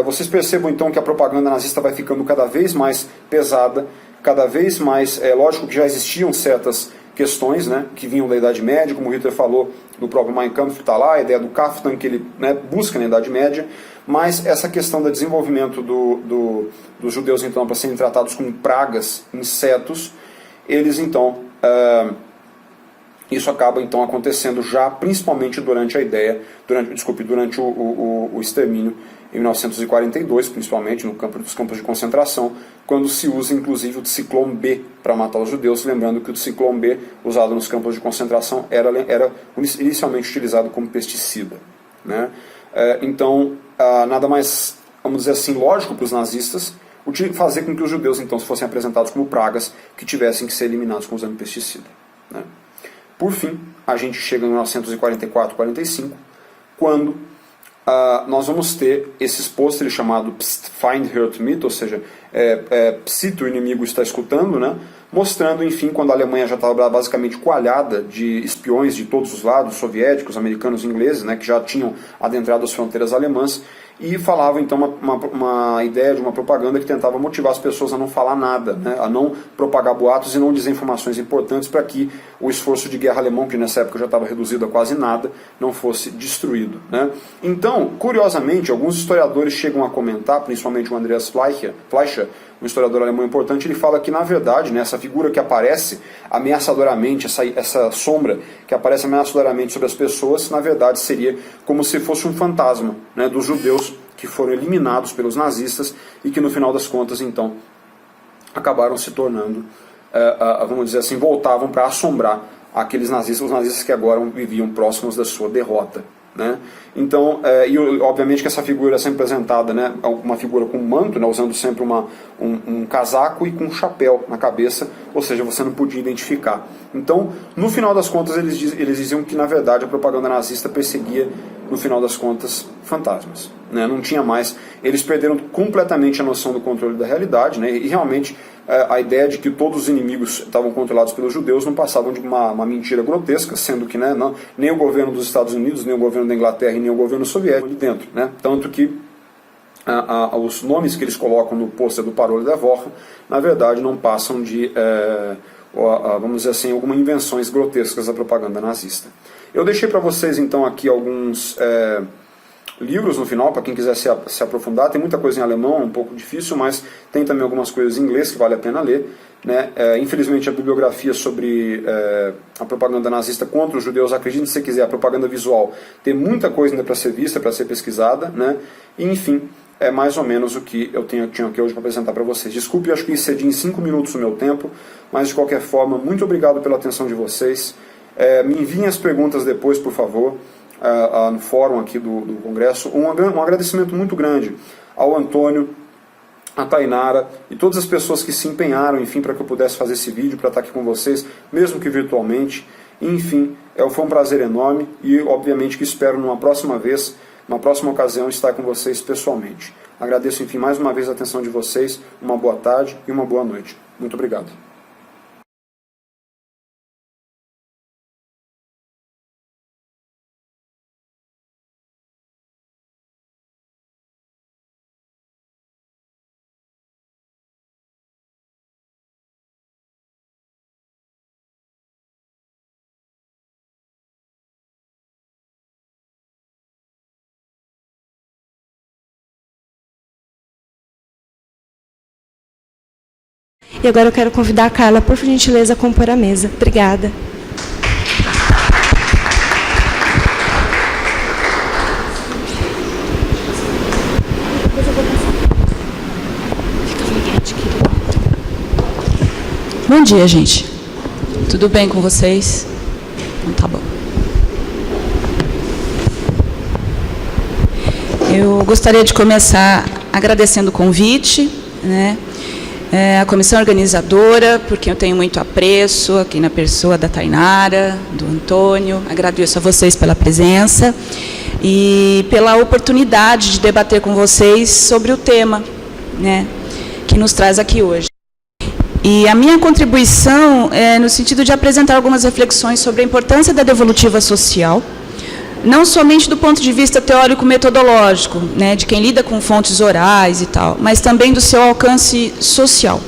vocês percebam então que a propaganda nazista vai ficando cada vez mais pesada, cada vez mais... lógico que já existiam certas questões, né, que vinham da Idade Média, como o Hitler falou, do próprio Mein Kampf, que está lá, a ideia do Kaftan, que ele, né, busca na Idade Média, mas essa questão do desenvolvimento dos judeus, então, para serem tratados como pragas, insetos, eles, então, isso acaba, então, acontecendo já, principalmente durante durante o extermínio, em 1942, principalmente, nos campos de concentração, quando se usa, inclusive, o Ciclone B para matar os judeus, lembrando que o Ciclone B, usado nos campos de concentração, era inicialmente utilizado como pesticida, né? Então, nada mais, vamos dizer assim, lógico para os nazistas fazer com que os judeus, então, fossem apresentados como pragas que tivessem que ser eliminados usando pesticida, né? Por fim, a gente chega em 1944, 45, quando nós vamos ter esses pôsteres chamados Psst, Feind hört mit, ou seja, Psst, o inimigo está escutando, né? Mostrando, enfim, quando a Alemanha já estava basicamente coalhada de espiões de todos os lados, soviéticos, americanos e ingleses, né, que já tinham adentrado as fronteiras alemãs, e falava então uma ideia de uma propaganda que tentava motivar as pessoas a não falar nada, né, a não propagar boatos e não dizer informações importantes para que o esforço de guerra alemão, que nessa época já estava reduzido a quase nada, não fosse destruído, né. Então, curiosamente, alguns historiadores chegam a comentar, principalmente o Andreas Fleischer, um historiador alemão importante, ele fala que, na verdade, né, essa figura que aparece ameaçadoramente, essa sombra que aparece ameaçadoramente sobre as pessoas, na verdade seria como se fosse um fantasma, né, dos judeus que foram eliminados pelos nazistas e que, no final das contas, então, acabaram se tornando, vamos dizer assim, voltavam para assombrar aqueles nazistas, os nazistas que agora viviam próximos da sua derrota, né? Então, e obviamente que essa figura é sempre apresentada, né, uma figura com um manto, né, usando sempre um casaco e com um chapéu na cabeça, ou seja, você não podia identificar. Então, no final das contas, eles diziam que, na verdade, a propaganda nazista perseguia, no final das contas, fantasmas, né? Não tinha mais, eles perderam completamente a noção do controle da realidade, né? E realmente a ideia de que todos os inimigos estavam controlados pelos judeus não passavam de uma mentira grotesca, sendo que, né, nem o governo dos Estados Unidos, nem o governo da Inglaterra e nem o governo soviético ali dentro, né? Tanto que os nomes que eles colocam no pôster do Parole der Woche, na verdade, não passam de, vamos dizer assim, algumas invenções grotescas da propaganda nazista. Eu deixei para vocês, então, aqui alguns livros no final, para quem quiser se aprofundar. Tem muita coisa em alemão, um pouco difícil, mas tem também algumas coisas em inglês que vale a pena ler, né? Infelizmente, a bibliografia sobre a propaganda nazista contra os judeus, acredite se você quiser, a propaganda visual, tem muita coisa ainda para ser vista, para ser pesquisada, né? E, enfim, é mais ou menos o que eu tinha aqui hoje para apresentar para vocês. Desculpe, eu acho que excedi em 5 minutos o meu tempo, mas de qualquer forma, muito obrigado pela atenção de vocês. Me enviem as perguntas depois, por favor, no fórum aqui do Congresso. Um agradecimento muito grande ao Antônio, a Tainara e todas as pessoas que se empenharam, enfim, para que eu pudesse fazer esse vídeo, para estar aqui com vocês, mesmo que virtualmente. Enfim, foi um prazer enorme e, obviamente, que espero numa próxima vez, numa próxima ocasião, estar com vocês pessoalmente. Agradeço, enfim, mais uma vez a atenção de vocês. Uma boa tarde e uma boa noite. Muito obrigado. E agora eu quero convidar a Carla, por gentileza, a compor a mesa. Obrigada. Bom dia, gente. Tudo bem com vocês? Então, tá bom. Eu gostaria de começar agradecendo o convite, né? a comissão organizadora, por quem eu tenho muito apreço, aqui na pessoa da Tainara, do Antônio. Agradeço a vocês pela presença e pela oportunidade de debater com vocês sobre o tema, né, que nos traz aqui hoje. E a minha contribuição é no sentido de apresentar algumas reflexões sobre a importância da devolutiva social, não somente do ponto de vista teórico-metodológico, né, de quem lida com fontes orais e tal, mas também do seu alcance social.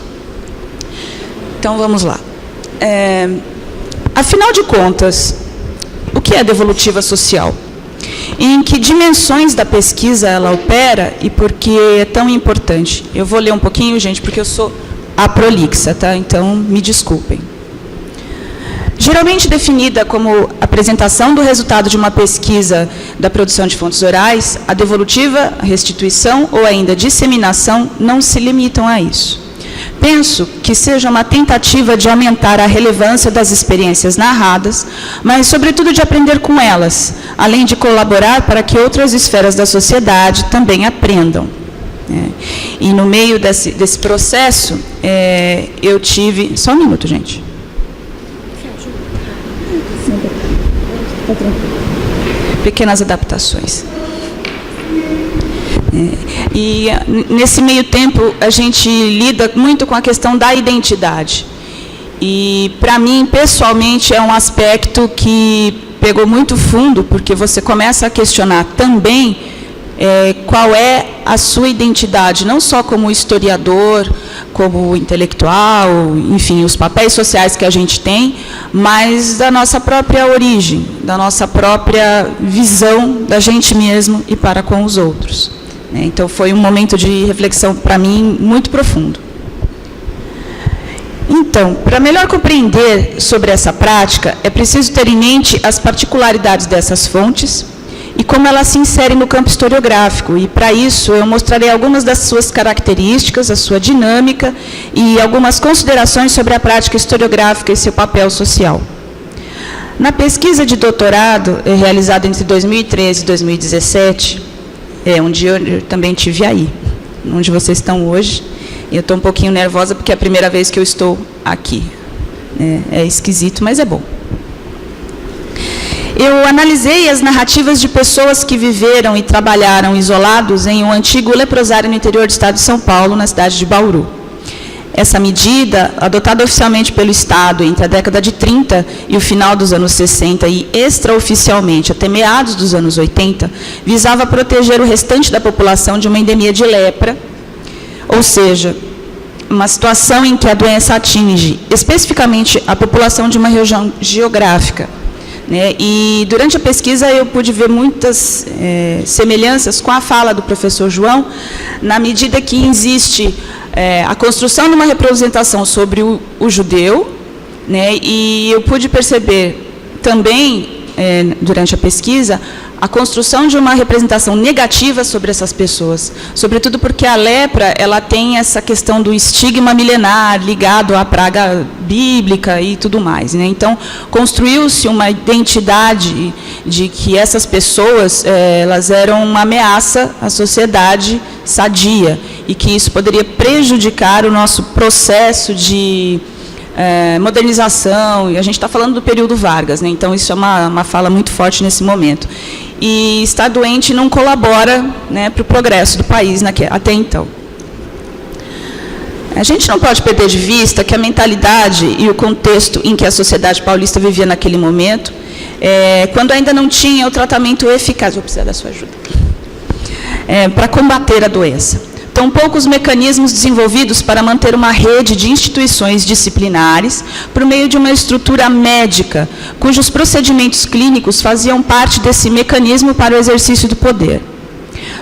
Então, vamos lá. Afinal de contas, o que é devolutiva social? Em que dimensões da pesquisa ela opera e por que é tão importante? Eu vou ler um pouquinho, gente, porque eu sou aprolixa, tá? Então, me desculpem. Geralmente definida como apresentação do resultado de uma pesquisa da produção de fontes orais, a devolutiva, a restituição ou ainda disseminação não se limitam a isso. Penso que seja uma tentativa de aumentar a relevância das experiências narradas, mas, sobretudo, de aprender com elas, além de colaborar para que outras esferas da sociedade também aprendam. E, no meio desse processo, eu tive... Só um minuto, gente. Pequenas adaptações. E nesse meio tempo a gente lida muito com a questão da identidade. E para mim, pessoalmente, é um aspecto que pegou muito fundo, porque você começa a questionar também qual é a sua identidade, não só como historiador, como intelectual, enfim, os papéis sociais que a gente tem, mas da nossa própria origem, da nossa própria visão da gente mesmo e para com os outros. Então, foi um momento de reflexão, para mim, muito profundo. Então, para melhor compreender sobre essa prática, é preciso ter em mente as particularidades dessas fontes e como elas se inserem no campo historiográfico. E, para isso, eu mostrarei algumas das suas características, a sua dinâmica e algumas considerações sobre a prática historiográfica e seu papel social. Na pesquisa de doutorado, realizada entre 2013 e 2017, onde eu também estive aí, onde vocês estão hoje, e eu estou um pouquinho nervosa porque é a primeira vez que eu estou aqui. É esquisito, mas é bom. Eu analisei as narrativas de pessoas que viveram e trabalharam isolados em um antigo leprosário no interior do estado de São Paulo, na cidade de Bauru. Essa medida, adotada oficialmente pelo Estado entre a década de 30 e o final dos anos 60 e extraoficialmente até meados dos anos 80, visava proteger o restante da população de uma endemia de lepra, ou seja, uma situação em que a doença atinge especificamente a população de uma região geográfica. E durante a pesquisa eu pude ver muitas semelhanças com a fala do professor João, na medida que existe a construção de uma representação sobre o judeu, e eu pude perceber também, durante a pesquisa, a construção de uma representação negativa sobre essas pessoas, sobretudo porque a lepra ela tem essa questão do estigma milenar ligado à praga bíblica e tudo mais. Então, construiu-se uma identidade de que essas pessoas elas eram uma ameaça à sociedade sadia e que isso poderia prejudicar o nosso processo de modernização, e a gente está falando do período Vargas, então isso é uma fala muito forte nesse momento. E estar doente não colabora para o progresso do país até então. A gente não pode perder de vista que a mentalidade e o contexto em que a sociedade paulista vivia naquele momento, quando ainda não tinha o tratamento eficaz, vou precisar da sua ajuda, para combater a doença. Tampouco os mecanismos desenvolvidos para manter uma rede de instituições disciplinares por meio de uma estrutura médica, cujos procedimentos clínicos faziam parte desse mecanismo para o exercício do poder.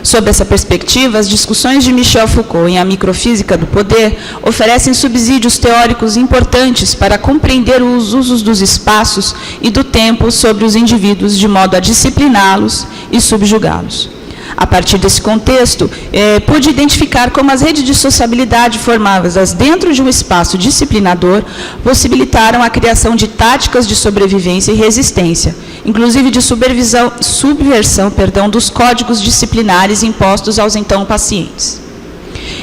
Sob essa perspectiva, as discussões de Michel Foucault em A Microfísica do Poder oferecem subsídios teóricos importantes para compreender os usos dos espaços e do tempo sobre os indivíduos de modo a discipliná-los e subjugá-los. A partir desse contexto, pude identificar como as redes de sociabilidade formadas dentro de um espaço disciplinador possibilitaram a criação de táticas de sobrevivência e resistência, inclusive de subversão dos códigos disciplinares impostos aos então pacientes.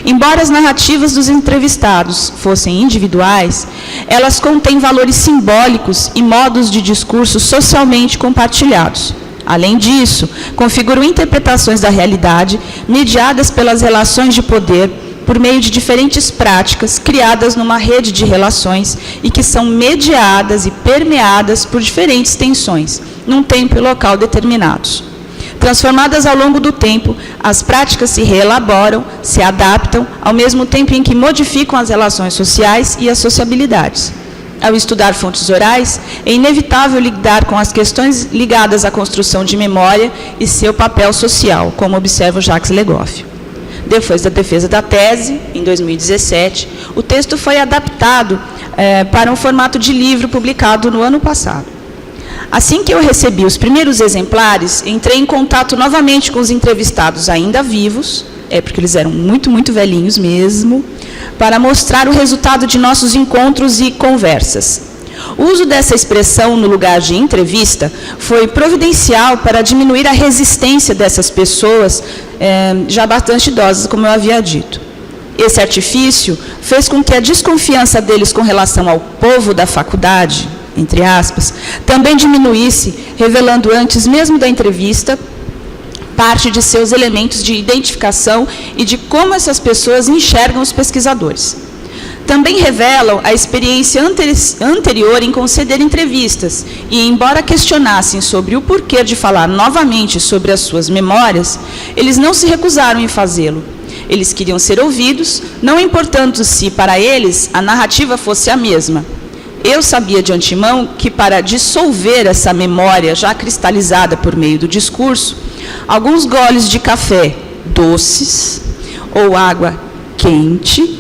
Embora as narrativas dos entrevistados fossem individuais, elas contêm valores simbólicos e modos de discurso socialmente compartilhados. Além disso, configuram interpretações da realidade mediadas pelas relações de poder por meio de diferentes práticas criadas numa rede de relações e que são mediadas e permeadas por diferentes tensões, num tempo e local determinados. Transformadas ao longo do tempo, as práticas se reelaboram, se adaptam, ao mesmo tempo em que modificam as relações sociais e as sociabilidades. Ao estudar fontes orais, é inevitável lidar com as questões ligadas à construção de memória e seu papel social, como observa o Jacques Le Goff. Depois da defesa da tese, em 2017, o texto foi adaptado para um formato de livro publicado no ano passado. Assim que eu recebi os primeiros exemplares, entrei em contato novamente com os entrevistados ainda vivos, porque eles eram muito, muito velhinhos mesmo, para mostrar o resultado de nossos encontros e conversas. O uso dessa expressão no lugar de entrevista foi providencial para diminuir a resistência dessas pessoas, já bastante idosas, como eu havia dito. Esse artifício fez com que a desconfiança deles com relação ao povo da faculdade, entre aspas, também diminuísse, revelando antes mesmo da entrevista parte de seus elementos de identificação e de como essas pessoas enxergam os pesquisadores. Também revelam a experiência anterior em conceder entrevistas e, embora questionassem sobre o porquê de falar novamente sobre as suas memórias, eles não se recusaram em fazê-lo. Eles queriam ser ouvidos, não importando se, para eles, a narrativa fosse a mesma. Eu sabia de antemão que, para dissolver essa memória já cristalizada por meio do discurso, alguns goles de café doces ou água quente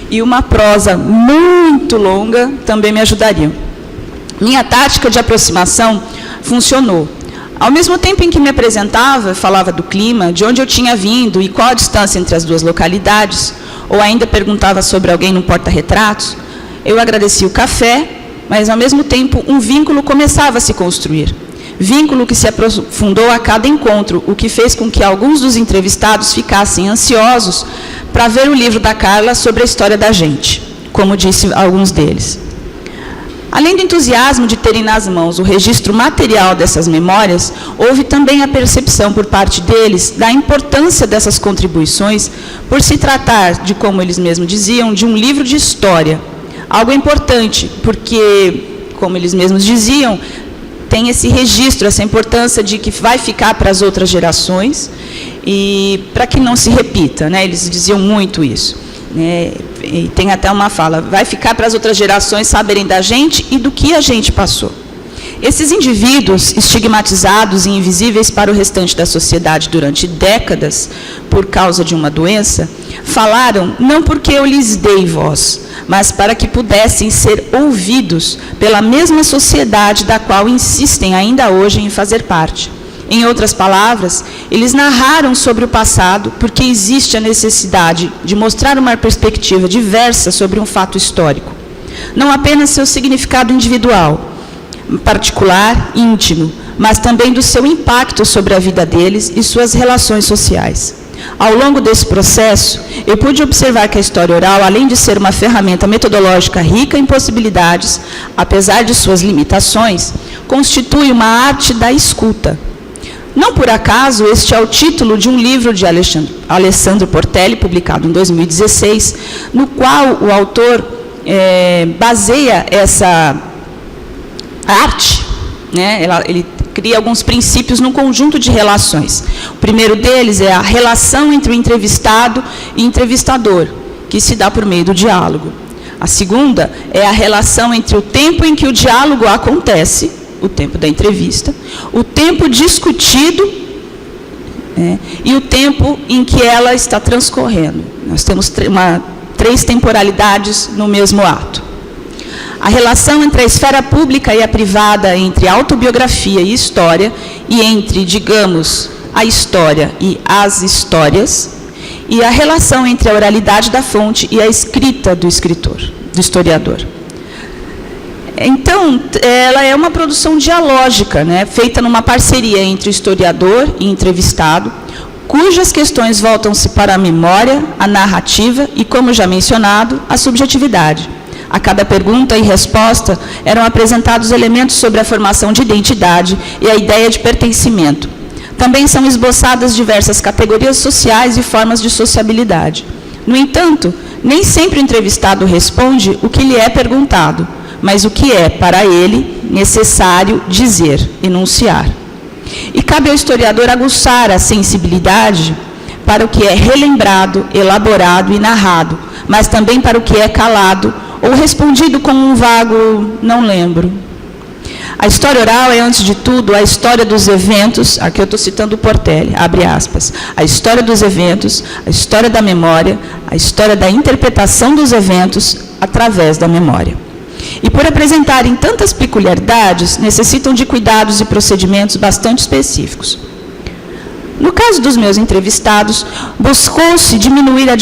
e uma prosa muito longa também me ajudariam. Minha tática de aproximação funcionou. Ao mesmo tempo em que me apresentava, falava do clima, de onde eu tinha vindo e qual a distância entre as duas localidades, ou ainda perguntava sobre alguém no porta-retratos, eu agradecia o café, mas ao mesmo tempo um vínculo começava a se construir. Vínculo que se aprofundou a cada encontro, o que fez com que alguns dos entrevistados ficassem ansiosos para ver o livro da Carla sobre a história da gente, como disse alguns deles. Além do entusiasmo de terem nas mãos o registro material dessas memórias, houve também a percepção por parte deles da importância dessas contribuições por se tratar de, como eles mesmos diziam, de um livro de história. Algo importante, porque, como eles mesmos diziam, tem esse registro, essa importância de que vai ficar para as outras gerações e para que não se repita, né? Eles diziam muito isso. E tem até uma fala, vai ficar para as outras gerações saberem da gente e do que a gente passou. Esses indivíduos, estigmatizados e invisíveis para o restante da sociedade durante décadas, por causa de uma doença, falaram não porque eu lhes dei voz, mas para que pudessem ser ouvidos pela mesma sociedade da qual insistem ainda hoje em fazer parte. Em outras palavras, eles narraram sobre o passado porque existe a necessidade de mostrar uma perspectiva diversa sobre um fato histórico. Não apenas seu significado individual, particular, íntimo, mas também do seu impacto sobre a vida deles e suas relações sociais. Ao longo desse processo, eu pude observar que a história oral, além de ser uma ferramenta metodológica rica em possibilidades, apesar de suas limitações, constitui uma arte da escuta. Não por acaso, este é o título de um livro de Alessandro Portelli, publicado em 2016, no qual o autor baseia essa arte, né? Ele cria alguns princípios num conjunto de relações. O primeiro deles é a relação entre o entrevistado e entrevistador, que se dá por meio do diálogo. A segunda é a relação entre o tempo em que o diálogo acontece, o tempo da entrevista, o tempo discutido e o tempo em que ela está transcorrendo. Nós temos três temporalidades no mesmo ato. A relação entre a esfera pública e a privada, entre autobiografia e história, e entre, digamos, a história e as histórias, e a relação entre a oralidade da fonte e a escrita do escritor, do historiador. Então, ela é uma produção dialógica, né, feita numa parceria entre o historiador e entrevistado, cujas questões voltam-se para a memória, a narrativa e, como já mencionado, a subjetividade. A cada pergunta e resposta eram apresentados elementos sobre a formação de identidade e a ideia de pertencimento. Também são esboçadas diversas categorias sociais e formas de sociabilidade. No entanto, nem sempre o entrevistado responde o que lhe é perguntado, mas o que é, para ele, necessário dizer, enunciar. E cabe ao historiador aguçar a sensibilidade para o que é relembrado, elaborado e narrado, mas também para o que é calado ou respondido com um vago "não lembro". A história oral é, antes de tudo, a história dos eventos, aqui eu estou citando o Portelli, abre aspas, a história dos eventos, a história da memória, a história da interpretação dos eventos através da memória. E por apresentarem tantas peculiaridades, necessitam de cuidados e procedimentos bastante específicos. No caso dos meus entrevistados, buscou-se diminuir a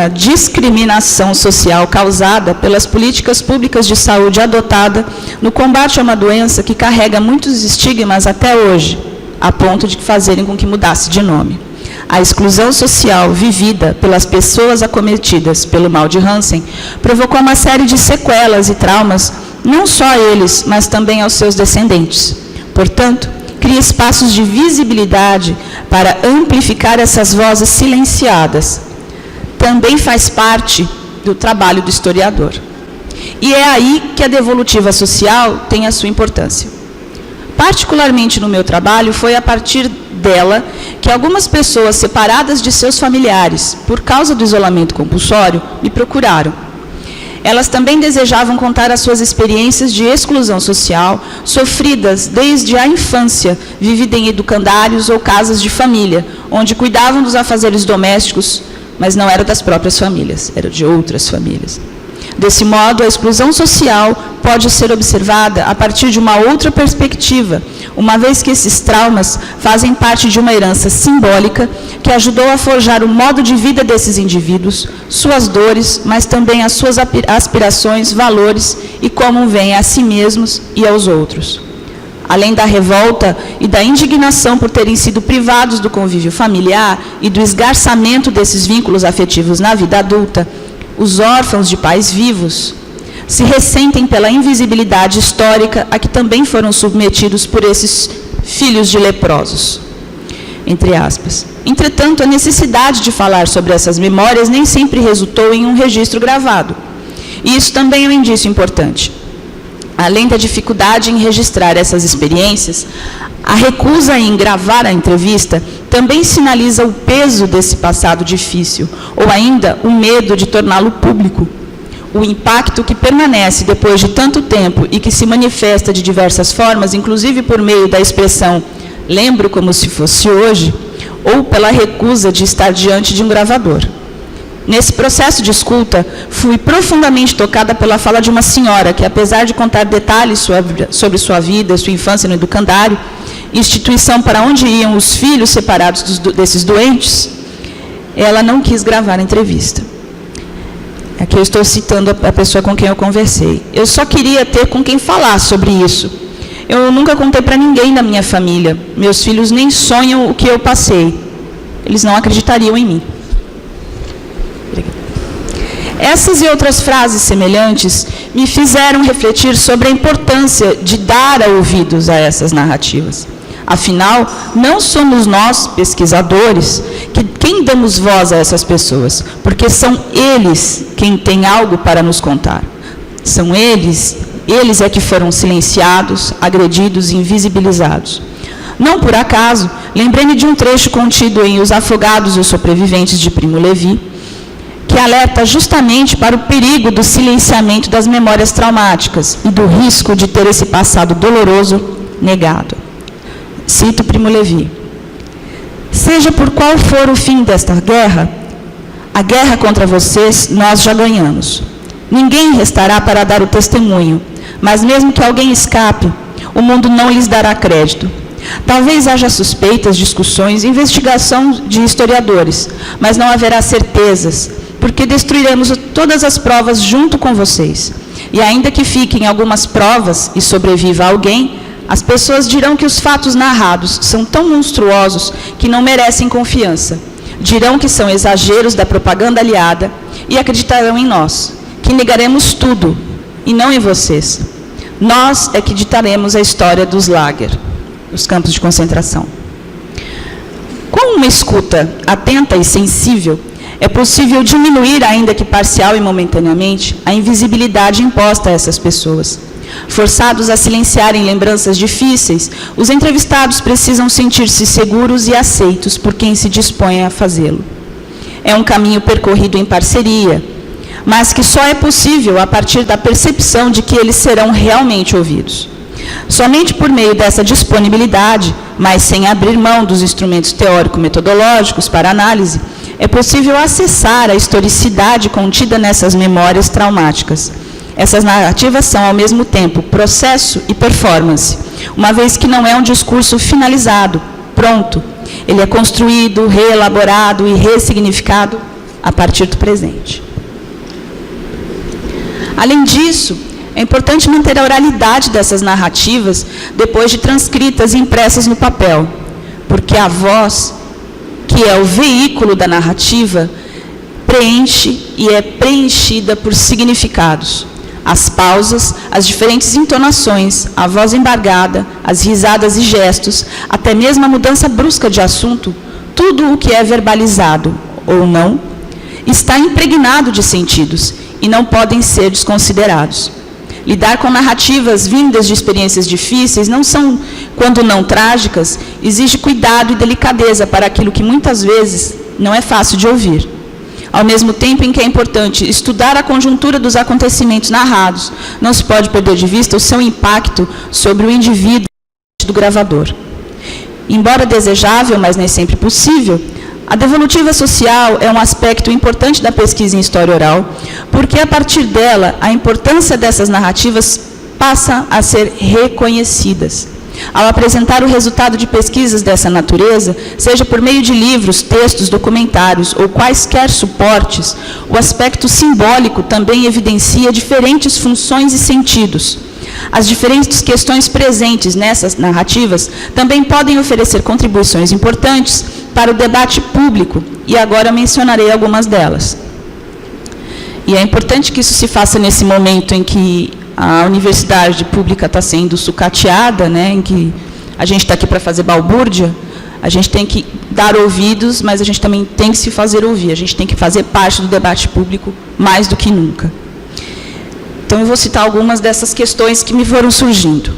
discriminação social causada pelas políticas públicas de saúde adotada no combate a uma doença que carrega muitos estigmas até hoje, a ponto de fazerem com que mudasse de nome. A exclusão social vivida pelas pessoas acometidas pelo mal de Hansen provocou uma série de sequelas e traumas, não só a eles, mas também aos seus descendentes. Portanto, cria espaços de visibilidade para amplificar essas vozes silenciadas. Também faz parte do trabalho do historiador. E é aí que a devolutiva social tem a sua importância. Particularmente no meu trabalho, foi a partir dela que algumas pessoas separadas de seus familiares, por causa do isolamento compulsório, me procuraram. Elas também desejavam contar as suas experiências de exclusão social, sofridas desde a infância, vivida em educandários ou casas de família, onde cuidavam dos afazeres domésticos, mas não era das próprias famílias, era de outras famílias. Desse modo, a exclusão social pode ser observada a partir de uma outra perspectiva, uma vez que esses traumas fazem parte de uma herança simbólica que ajudou a forjar o modo de vida desses indivíduos, suas dores, mas também as suas aspirações, valores e como veem a si mesmos e aos outros. Além da revolta e da indignação por terem sido privados do convívio familiar e do esgarçamento desses vínculos afetivos na vida adulta, os órfãos de pais vivos se ressentem pela invisibilidade histórica a que também foram submetidos por esses filhos de leprosos, entre aspas. Entretanto, a necessidade de falar sobre essas memórias nem sempre resultou em um registro gravado. E isso também é um indício importante. Além da dificuldade em registrar essas experiências, a recusa em gravar a entrevista também sinaliza o peso desse passado difícil, ou ainda o medo de torná-lo público. O impacto que permanece depois de tanto tempo e que se manifesta de diversas formas, inclusive por meio da expressão "lembro como se fosse hoje", ou pela recusa de estar diante de um gravador. Nesse processo de escuta, fui profundamente tocada pela fala de uma senhora que, apesar de contar detalhes sobre sua vida, sua infância no educandário, instituição para onde iam os filhos separados desses doentes, ela não quis gravar a entrevista. Aqui eu estou citando a pessoa com quem eu conversei. Eu só queria ter com quem falar sobre isso. Eu nunca contei para ninguém da minha família. Meus filhos nem sonham o que eu passei. Eles não acreditariam em mim. Essas e outras frases semelhantes me fizeram refletir sobre a importância de dar ouvidos a essas narrativas. Afinal, não somos nós, pesquisadores, quem damos voz a essas pessoas, porque são eles quem têm algo para nos contar. São eles é que foram silenciados, agredidos e invisibilizados. Não por acaso, lembrei-me de um trecho contido em Os Afogados e os Sobreviventes, de Primo Levi, que alerta justamente para o perigo do silenciamento das memórias traumáticas e do risco de ter esse passado doloroso negado. Cito Primo Levi. Seja por qual for o fim desta guerra, a guerra contra vocês nós já ganhamos. Ninguém restará para dar o testemunho, mas mesmo que alguém escape, o mundo não lhes dará crédito. Talvez haja suspeitas, discussões, investigação de historiadores, mas não haverá certezas, porque destruiremos todas as provas junto com vocês. E ainda que fiquem algumas provas e sobreviva alguém, as pessoas dirão que os fatos narrados são tão monstruosos que não merecem confiança. Dirão que são exageros da propaganda aliada e acreditarão em nós, que negaremos tudo, e não em vocês. Nós é que ditaremos a história dos lager, os campos de concentração. Com uma escuta atenta e sensível, é possível diminuir, ainda que parcial e momentaneamente, a invisibilidade imposta a essas pessoas. Forçados a silenciarem lembranças difíceis, os entrevistados precisam sentir-se seguros e aceitos por quem se dispõe a fazê-lo. É um caminho percorrido em parceria, mas que só é possível a partir da percepção de que eles serão realmente ouvidos. Somente por meio dessa disponibilidade, mas sem abrir mão dos instrumentos teórico-metodológicos para análise, é possível acessar a historicidade contida nessas memórias traumáticas. Essas narrativas são, ao mesmo tempo, processo e performance, uma vez que não é um discurso finalizado, pronto. Ele é construído, reelaborado e ressignificado a partir do presente. Além disso, é importante manter a oralidade dessas narrativas depois de transcritas e impressas no papel, porque a voz, que é o veículo da narrativa, preenche e é preenchida por significados. As pausas, as diferentes entonações, a voz embargada, as risadas e gestos, até mesmo a mudança brusca de assunto, tudo o que é verbalizado ou não, está impregnado de sentidos e não podem ser desconsiderados. Lidar com narrativas vindas de experiências difíceis, não são, quando não trágicas, exige cuidado e delicadeza para aquilo que muitas vezes não é fácil de ouvir. Ao mesmo tempo em que é importante estudar a conjuntura dos acontecimentos narrados, não se pode perder de vista o seu impacto sobre o indivíduo do gravador. Embora desejável, mas nem sempre possível, a devolutiva social é um aspecto importante da pesquisa em história oral, porque a partir dela, a importância dessas narrativas passa a ser reconhecidas. Ao apresentar o resultado de pesquisas dessa natureza, seja por meio de livros, textos, documentários ou quaisquer suportes, o aspecto simbólico também evidencia diferentes funções e sentidos. As diferentes questões presentes nessas narrativas também podem oferecer contribuições importantes para o debate público, e agora mencionarei algumas delas. E é importante que isso se faça nesse momento em que a universidade pública está sendo sucateada, né, em que a gente está aqui para fazer balbúrdia, a gente tem que dar ouvidos, mas a gente também tem que se fazer ouvir, a gente tem que fazer parte do debate público mais do que nunca. Então, eu vou citar algumas dessas questões que me foram surgindo.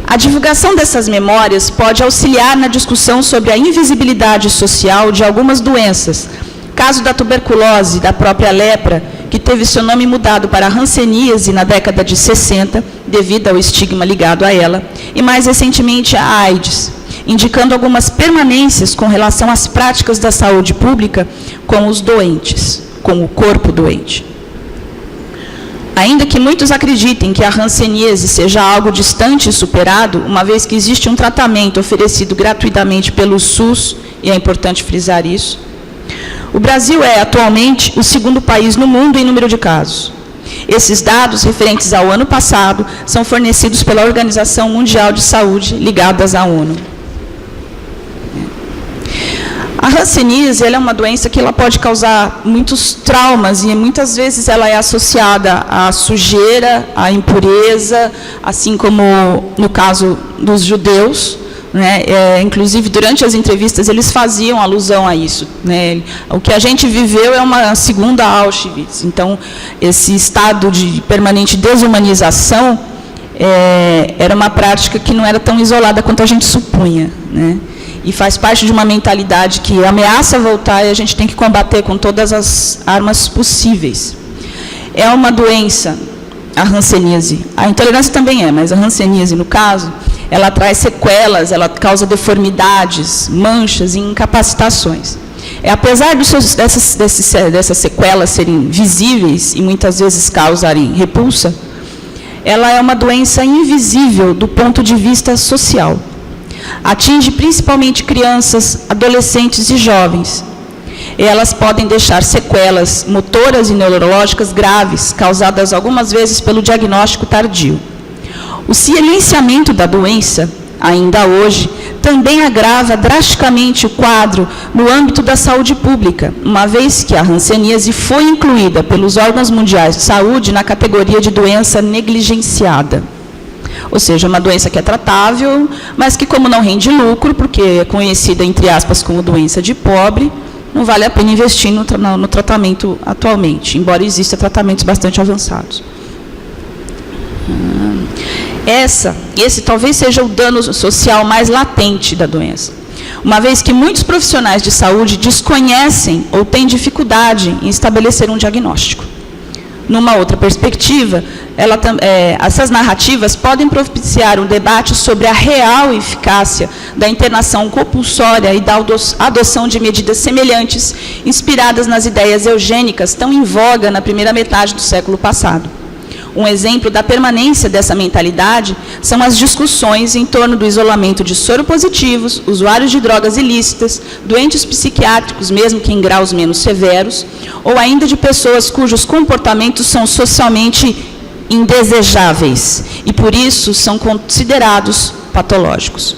A divulgação dessas memórias pode auxiliar na discussão sobre a invisibilidade social de algumas doenças. Caso da tuberculose, da própria lepra, que teve seu nome mudado para hanseníase na década de 60, devido ao estigma ligado a ela, e mais recentemente a AIDS, indicando algumas permanências com relação às práticas da saúde pública com os doentes, com o corpo doente. Ainda que muitos acreditem que a hanseníase seja algo distante e superado, uma vez que existe um tratamento oferecido gratuitamente pelo SUS, e é importante frisar isso, o Brasil é, atualmente, o segundo país no mundo em número de casos. Esses dados, referentes ao ano passado, são fornecidos pela Organização Mundial de Saúde, ligadas à ONU. A hanseníase é uma doença que ela pode causar muitos traumas, e muitas vezes ela é associada à sujeira, à impureza, assim como no caso dos judeus, né? Inclusive, durante as entrevistas, eles faziam alusão a isso, né? O que a gente viveu é uma segunda Auschwitz. Então, esse estado de permanente desumanização era uma prática que não era tão isolada quanto a gente supunha, né? E faz parte de uma mentalidade que ameaça voltar e a gente tem que combater com todas as armas possíveis. É uma doença, a hanseníase. A intolerância também é, mas a hanseníase, no caso, ela traz sequelas, ela causa deformidades, manchas e incapacitações. Apesar dessas sequelas serem visíveis e muitas vezes causarem repulsa, ela é uma doença invisível do ponto de vista social. Atinge principalmente crianças, adolescentes e jovens. Elas podem deixar sequelas motoras e neurológicas graves, causadas algumas vezes pelo diagnóstico tardio. O silenciamento da doença, ainda hoje, também agrava drasticamente o quadro no âmbito da saúde pública, uma vez que a hanseníase foi incluída pelos órgãos mundiais de saúde na categoria de doença negligenciada. Ou seja, uma doença que é tratável, mas que, como não rende lucro, porque é conhecida, entre aspas, como doença de pobre, não vale a pena investir no tratamento atualmente, embora existam tratamentos bastante avançados. Esse talvez seja o dano social mais latente da doença, uma vez que muitos profissionais de saúde desconhecem ou têm dificuldade em estabelecer um diagnóstico. Numa outra perspectiva, essas narrativas podem propiciar um debate sobre a real eficácia da internação compulsória e da adoção de medidas semelhantes, inspiradas nas ideias eugênicas tão em voga na primeira metade do século passado. Um exemplo da permanência dessa mentalidade são as discussões em torno do isolamento de soropositivos, usuários de drogas ilícitas, doentes psiquiátricos, mesmo que em graus menos severos, ou ainda de pessoas cujos comportamentos são socialmente indesejáveis e, por isso, são considerados patológicos.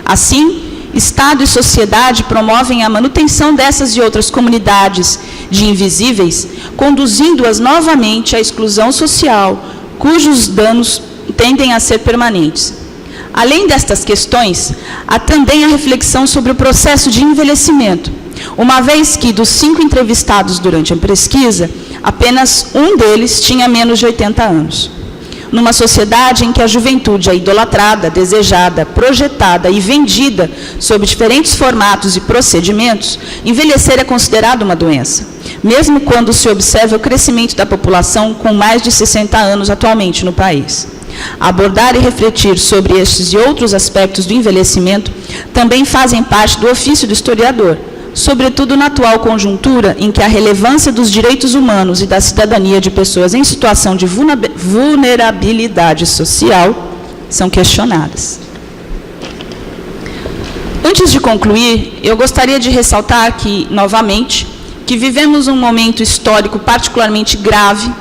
Assim, Estado e sociedade promovem a manutenção dessas e outras comunidades de invisíveis, conduzindo-as novamente à exclusão social, cujos danos tendem a ser permanentes. Além destas questões, há também a reflexão sobre o processo de envelhecimento, uma vez que, dos 5 entrevistados durante a pesquisa, apenas um deles tinha menos de 80 anos. Numa sociedade em que a juventude é idolatrada, desejada, projetada e vendida sob diferentes formatos e procedimentos, envelhecer é considerado uma doença, mesmo quando se observa o crescimento da população com mais de 60 anos atualmente no país. Abordar e refletir sobre estes e outros aspectos do envelhecimento também fazem parte do ofício do historiador, sobretudo na atual conjuntura em que a relevância dos direitos humanos e da cidadania de pessoas em situação de vulnerabilidade social são questionadas. Antes de concluir, eu gostaria de ressaltar aqui, novamente, que vivemos um momento histórico particularmente grave,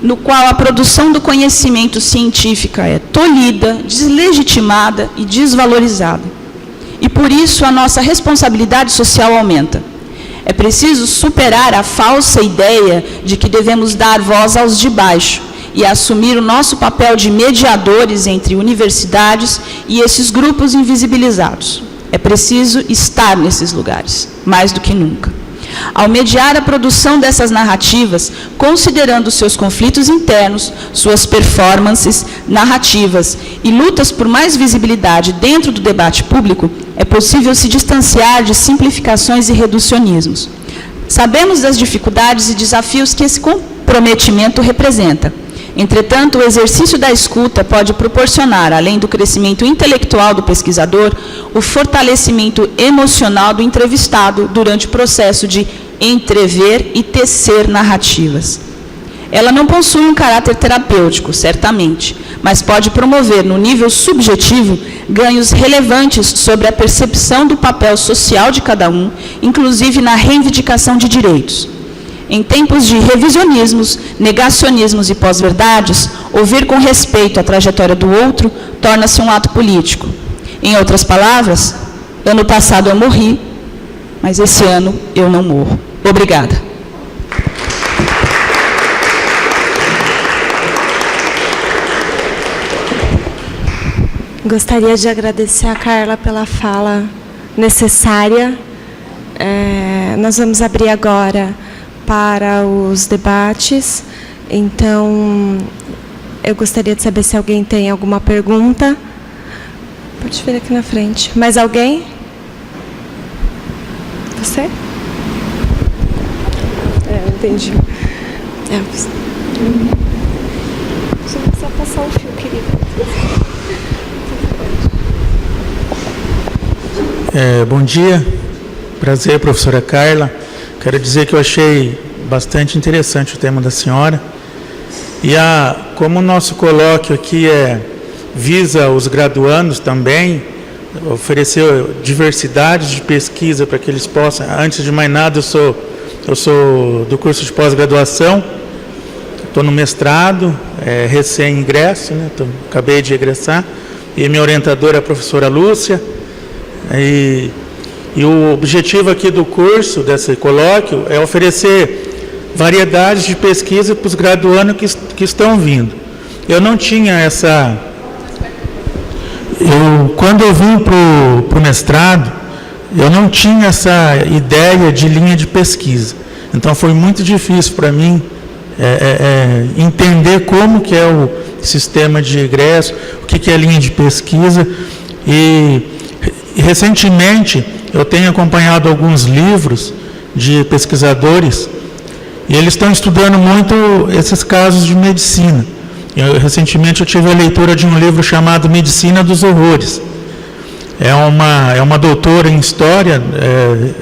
no qual a produção do conhecimento científico é tolhida, deslegitimada e desvalorizada. E, por isso, a nossa responsabilidade social aumenta. É preciso superar a falsa ideia de que devemos dar voz aos de baixo e assumir o nosso papel de mediadores entre universidades e esses grupos invisibilizados. É preciso estar nesses lugares, mais do que nunca. Ao mediar a produção dessas narrativas, considerando seus conflitos internos, suas performances narrativas e lutas por mais visibilidade dentro do debate público, é possível se distanciar de simplificações e reducionismos. Sabemos das dificuldades e desafios que esse comprometimento representa. Entretanto, o exercício da escuta pode proporcionar, além do crescimento intelectual do pesquisador, o fortalecimento emocional do entrevistado durante o processo de entrever e tecer narrativas. Ela não possui um caráter terapêutico, certamente, mas pode promover, no nível subjetivo, ganhos relevantes sobre a percepção do papel social de cada um, inclusive na reivindicação de direitos. Em tempos de revisionismos, negacionismos e pós-verdades, ouvir com respeito a trajetória do outro torna-se um ato político. Em outras palavras, ano passado eu morri, mas esse ano eu não morro. Obrigada. Gostaria de agradecer a Carla pela fala necessária. Nós vamos abrir agora para os debates. Então, eu gostaria de saber se alguém tem alguma pergunta. Pode vir aqui na frente. Mais alguém? Você? Entendi. Só precisa passar o fio, querida. Bom dia. Prazer, professora Carla. Quero dizer que eu achei bastante interessante o tema da senhora. E como o nosso colóquio aqui visa os graduandos também, oferecer diversidade de pesquisa para que eles possam. Antes de mais nada, eu sou do curso de pós-graduação. estou no mestrado, recém-ingresso, né? Acabei de egressar, e minha orientadora é a professora Lúcia. E o objetivo aqui do curso, desse colóquio, é oferecer variedades de pesquisa para os graduandos que estão vindo. Eu não tinha essa... Quando eu vim para o mestrado, eu não tinha essa ideia de linha de pesquisa. Então foi muito difícil para mim entender como que é o sistema de egresso, o que é linha de pesquisa. E recentemente eu tenho acompanhado alguns livros de pesquisadores e eles estão estudando muito esses casos de medicina. Recentemente eu tive a leitura de um livro chamado Medicina dos Horrores. É uma doutora em história,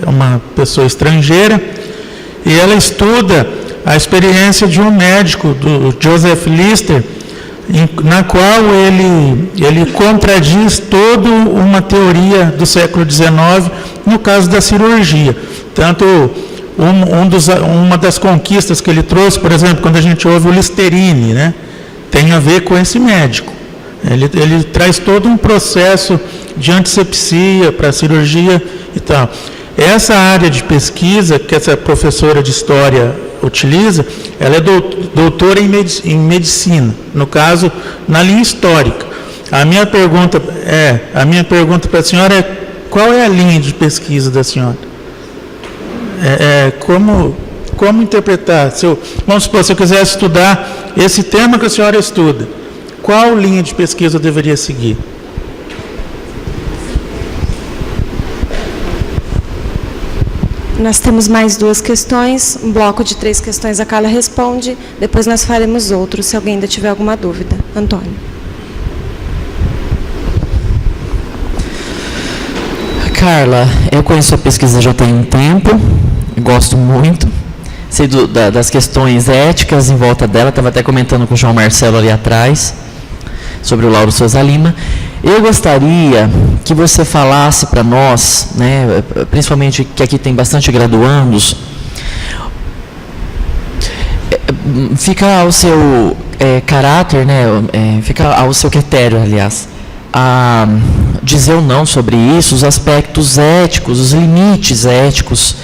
é uma pessoa estrangeira, e ela estuda a experiência de um médico, do Joseph Lister, na qual ele contradiz toda uma teoria do século XIX no caso da cirurgia. Tanto uma das conquistas que ele trouxe, por exemplo, quando a gente ouve o Listerine, né, tem a ver com esse médico. Ele traz todo um processo de antisepsia para a cirurgia e tal. Essa área de pesquisa que essa professora de história utiliza, ela é doutora em medicina, no caso, na linha histórica. A minha pergunta para a senhora é: qual é a linha de pesquisa da senhora? Como interpretar? Vamos supor, se eu quisesse estudar esse tema que a senhora estuda, qual linha de pesquisa eu deveria seguir? Nós temos mais 2 questões, um bloco de 3 questões a Carla responde, depois nós faremos outros, se alguém ainda tiver alguma dúvida. Antônio. Carla, eu conheço a pesquisa já tem um tempo, gosto muito, sei das questões éticas em volta dela, estava até comentando com o João Marcelo ali atrás, sobre o Lauro Souza Lima. Eu gostaria que você falasse para nós, né, principalmente que aqui tem bastante graduandos, fica ao seu caráter, né, fica ao seu critério, aliás, a dizer ou não sobre isso, os aspectos éticos, os limites éticos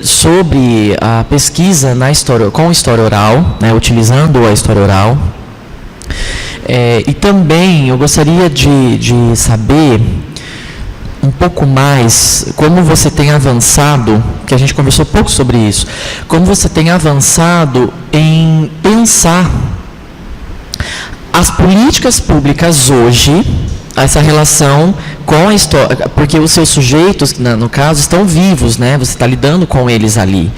sobre a pesquisa com história oral, né, utilizando a história oral. E também eu gostaria de saber um pouco mais como você tem avançado, que a gente conversou pouco sobre isso, como você tem avançado em pensar as políticas públicas hoje, essa relação com a história, porque os seus sujeitos, no caso, estão vivos, né? Você está lidando com eles ali.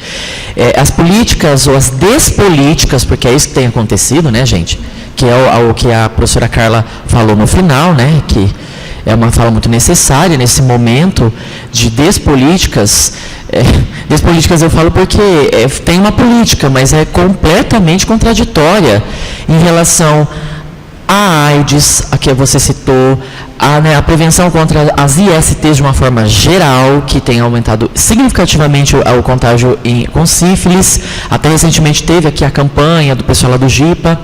As políticas ou as despolíticas, porque é isso que tem acontecido, né, gente? Que é o que a professora Carla falou no final, né? Que é uma fala muito necessária nesse momento de despolíticas. Despolíticas eu falo porque tem uma política, mas é completamente contraditória em relação a AIDS, a que você citou, a prevenção contra as ISTs de uma forma geral, que tem aumentado significativamente o contágio com sífilis. Até recentemente teve aqui a campanha do pessoal lá do GIPA,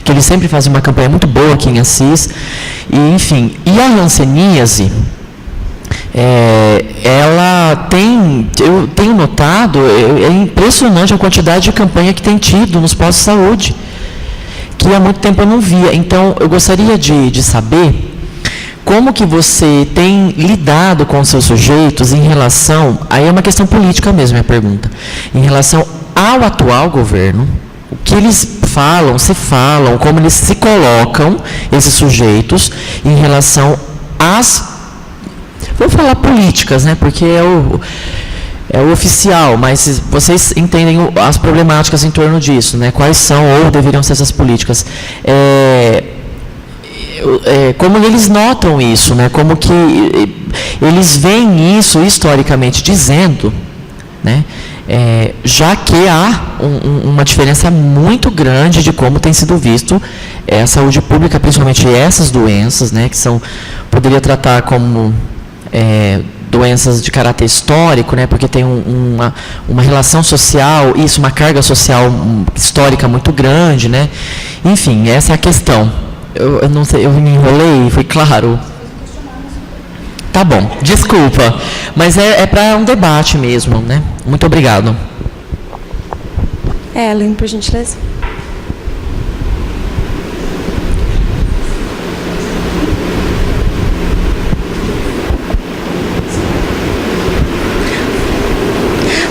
que eles sempre fazem uma campanha muito boa aqui em Assis. E, enfim, e a hanseníase, ela tem, eu tenho notado, é impressionante a quantidade de campanha que tem tido nos postos de saúde, que há muito tempo eu não via. Então, eu gostaria de saber como que você tem lidado com os seus sujeitos em relação, aí é uma questão política mesmo, minha pergunta, em relação ao atual governo, o que eles falam, como eles se colocam, esses sujeitos, em relação às, vou falar políticas, né, porque é o oficial, mas vocês entendem as problemáticas em torno disso, né? Quais são ou deveriam ser essas políticas? Como eles notam isso, né? Como que eles veem isso historicamente dizendo, né? Já que há uma diferença muito grande de como tem sido visto a saúde pública, principalmente essas doenças, né? Que poderia tratar como doenças de caráter histórico, né, porque tem uma relação social, isso, uma carga social histórica muito grande, né? Enfim, essa é a questão. Eu não sei, eu me enrolei, foi claro? Tá bom, desculpa, mas é para um debate mesmo, né? Muito obrigado. Ellen, por gentileza.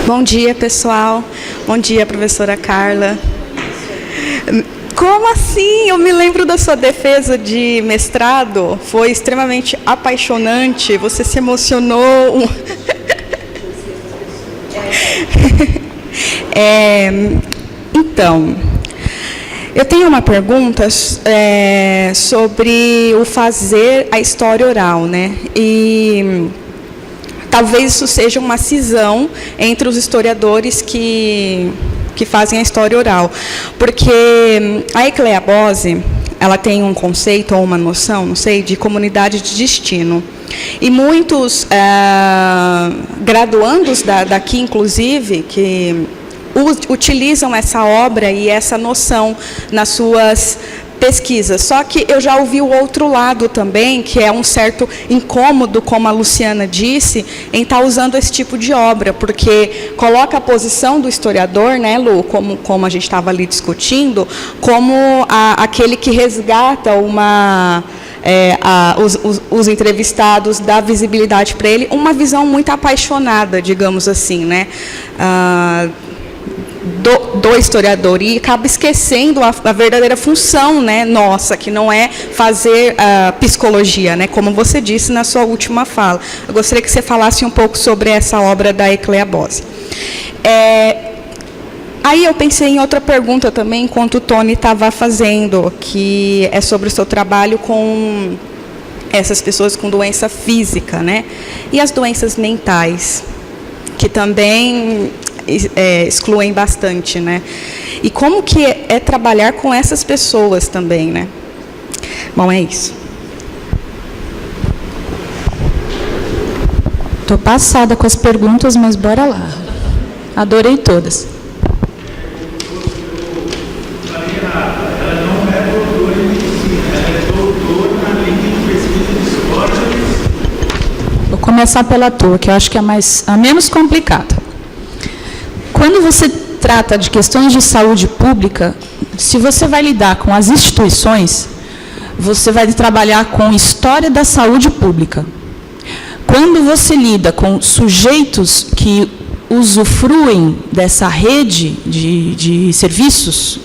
Bom dia, pessoal. Bom dia, professora Carla. Como assim? Eu me lembro da sua defesa de mestrado. Foi extremamente apaixonante. Você se emocionou. Então, eu tenho uma pergunta sobre o fazer a história oral, né? E talvez isso seja uma cisão entre os historiadores que fazem a história oral. Porque a ecleabose, ela tem um conceito ou uma noção, não sei, de comunidade de destino. E muitos graduandos daqui, inclusive, que utilizam essa obra e essa noção nas suas pesquisas. Só que eu já ouvi o outro lado também, que é um certo incômodo, como a Luciana disse, em estar usando esse tipo de obra, porque coloca a posição do historiador, né, Lu, como a gente estava ali discutindo, como aquele que resgata os entrevistados, dá visibilidade para ele, uma visão muito apaixonada, digamos assim, né, do historiador, e acaba esquecendo a verdadeira função, né, nossa, que não é fazer psicologia, né, como você disse na sua última fala. Eu gostaria que você falasse um pouco sobre essa obra da ecleabose. Aí eu pensei em outra pergunta também, enquanto o Tony estava fazendo, que é sobre o seu trabalho com essas pessoas com doença física, né, e as doenças mentais, que também excluem bastante, né? E como que é trabalhar com essas pessoas também, né? Bom, é isso. Estou passada com as perguntas, mas bora lá. Adorei todas. Vou começar pela tua, que eu acho que é a menos complicada. Quando você trata de questões de saúde pública, se você vai lidar com as instituições, você vai trabalhar com história da saúde pública. Quando você lida com sujeitos que usufruem dessa rede de serviços,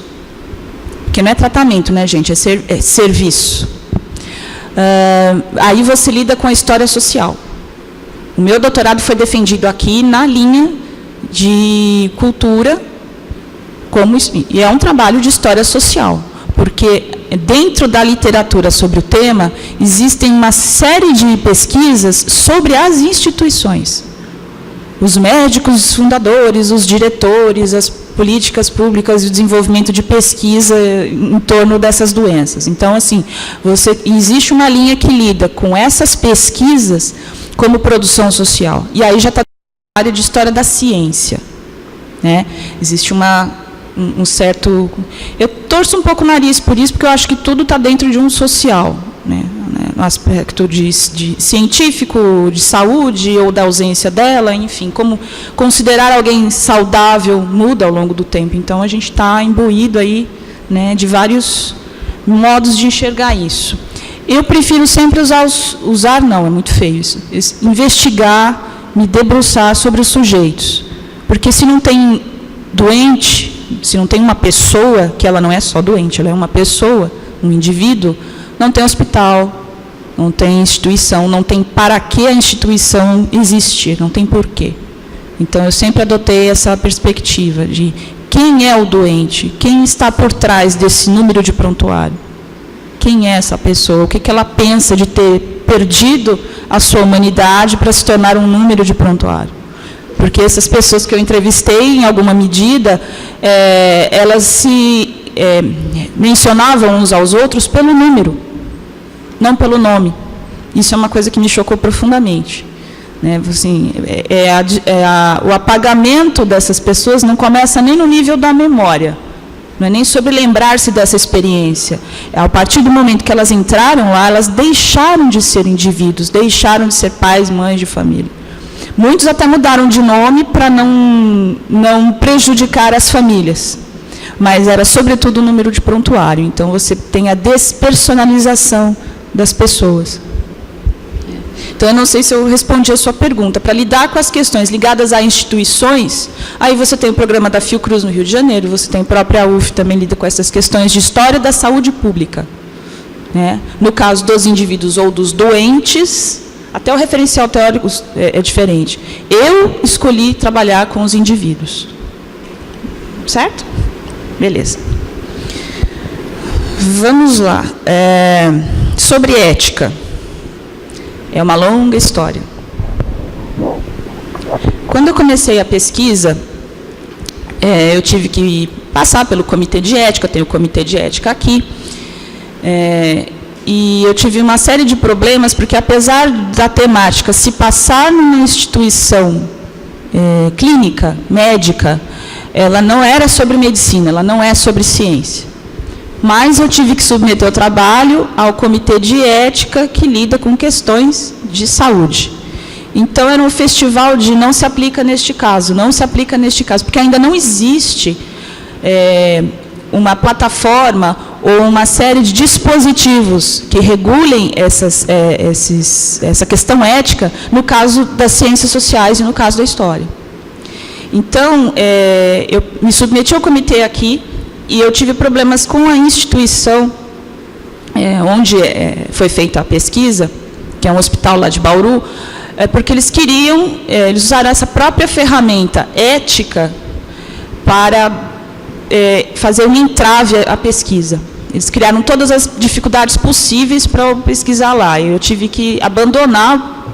que não é tratamento, né, gente, é serviço. Aí você lida com a história social. O meu doutorado foi defendido aqui na linha de cultura, e é um trabalho de história social, porque dentro da literatura sobre o tema, existem uma série de pesquisas sobre as instituições. Os médicos, os fundadores, os diretores, as políticas públicas e o desenvolvimento de pesquisa em torno dessas doenças. Então, assim, existe uma linha que lida com essas pesquisas como produção social. E aí já está na área de história da ciência, né? Existe um certo... Eu torço um pouco o nariz por isso, porque eu acho que tudo está dentro de um social, né? No aspecto de científico, de saúde ou da ausência dela, enfim, como considerar alguém saudável muda ao longo do tempo. Então, a gente está imbuído aí, né, de vários modos de enxergar isso. Eu prefiro sempre não, é muito feio isso, investigar, me debruçar sobre os sujeitos. Porque se não tem doente, se não tem uma pessoa, que ela não é só doente, ela é uma pessoa, um indivíduo, não tem hospital, não tem instituição, não tem para que a instituição existir, não tem porquê. Então, eu sempre adotei essa perspectiva de quem é o doente, quem está por trás desse número de prontuário, quem é essa pessoa, o que ela pensa de ter perdido a sua humanidade para se tornar um número de prontuário. Porque essas pessoas que eu entrevistei, em alguma medida, elas se mencionavam uns aos outros pelo número, não pelo nome. Isso é uma coisa que me chocou profundamente. Né? Assim, o apagamento dessas pessoas não começa nem no nível da memória, não é nem sobre lembrar-se dessa experiência. A partir do momento que elas entraram lá, elas deixaram de ser indivíduos, deixaram de ser pais, mães de família. Muitos até mudaram de nome para não prejudicar as famílias, mas era sobretudo o número de prontuário. Então você tem a despersonalização das pessoas. Então eu não sei se eu respondi a sua pergunta. Para lidar com as questões ligadas a instituições, aí você tem o programa da Fiocruz no Rio de Janeiro, você tem a própria UF também lida com essas questões de história da saúde pública. Né? No caso dos indivíduos ou dos doentes, até o referencial teórico é diferente. Eu escolhi trabalhar com os indivíduos. Certo? Beleza. Vamos lá. Sobre ética. É uma longa história. Quando eu comecei a pesquisa, eu tive que passar pelo comitê de ética, tenho o comitê de ética aqui, e eu tive uma série de problemas, porque apesar da temática se passar numa instituição clínica, médica, ela não era sobre medicina, ela não é sobre ciência. Mas eu tive que submeter o trabalho ao comitê de ética que lida com questões de saúde. Então, era um festival de não se aplica neste caso, não se aplica neste caso, porque ainda não existe uma plataforma ou uma série de dispositivos que regulem essa questão ética no caso das ciências sociais e no caso da história. Então, eu me submeti ao comitê aqui, e eu tive problemas com a instituição onde foi feita a pesquisa, que é um hospital lá de Bauru, porque eles queriam, eles usaram essa própria ferramenta ética para fazer um entrave à pesquisa. Eles criaram todas as dificuldades possíveis para eu pesquisar lá. Eu tive que abandonar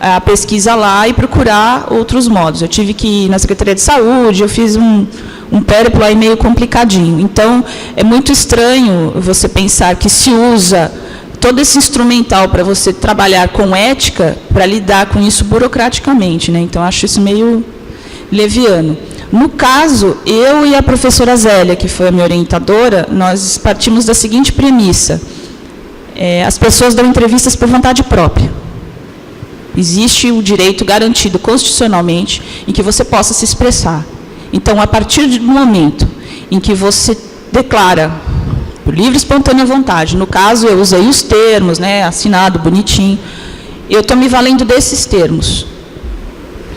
a pesquisa lá e procurar outros modos. Eu tive que ir na Secretaria de Saúde, eu fiz um périplo aí meio complicadinho. Então, é muito estranho você pensar que se usa todo esse instrumental para você trabalhar com ética, para lidar com isso burocraticamente, né? Então, acho isso meio leviano. No caso, eu e a professora Zélia, que foi a minha orientadora, nós partimos da seguinte premissa: as pessoas dão entrevistas por vontade própria. Existe o direito garantido constitucionalmente em que você possa se expressar. Então, a partir do momento em que você declara, por livre e espontânea vontade, no caso, eu usei os termos, né, assinado, bonitinho, eu estou me valendo desses termos.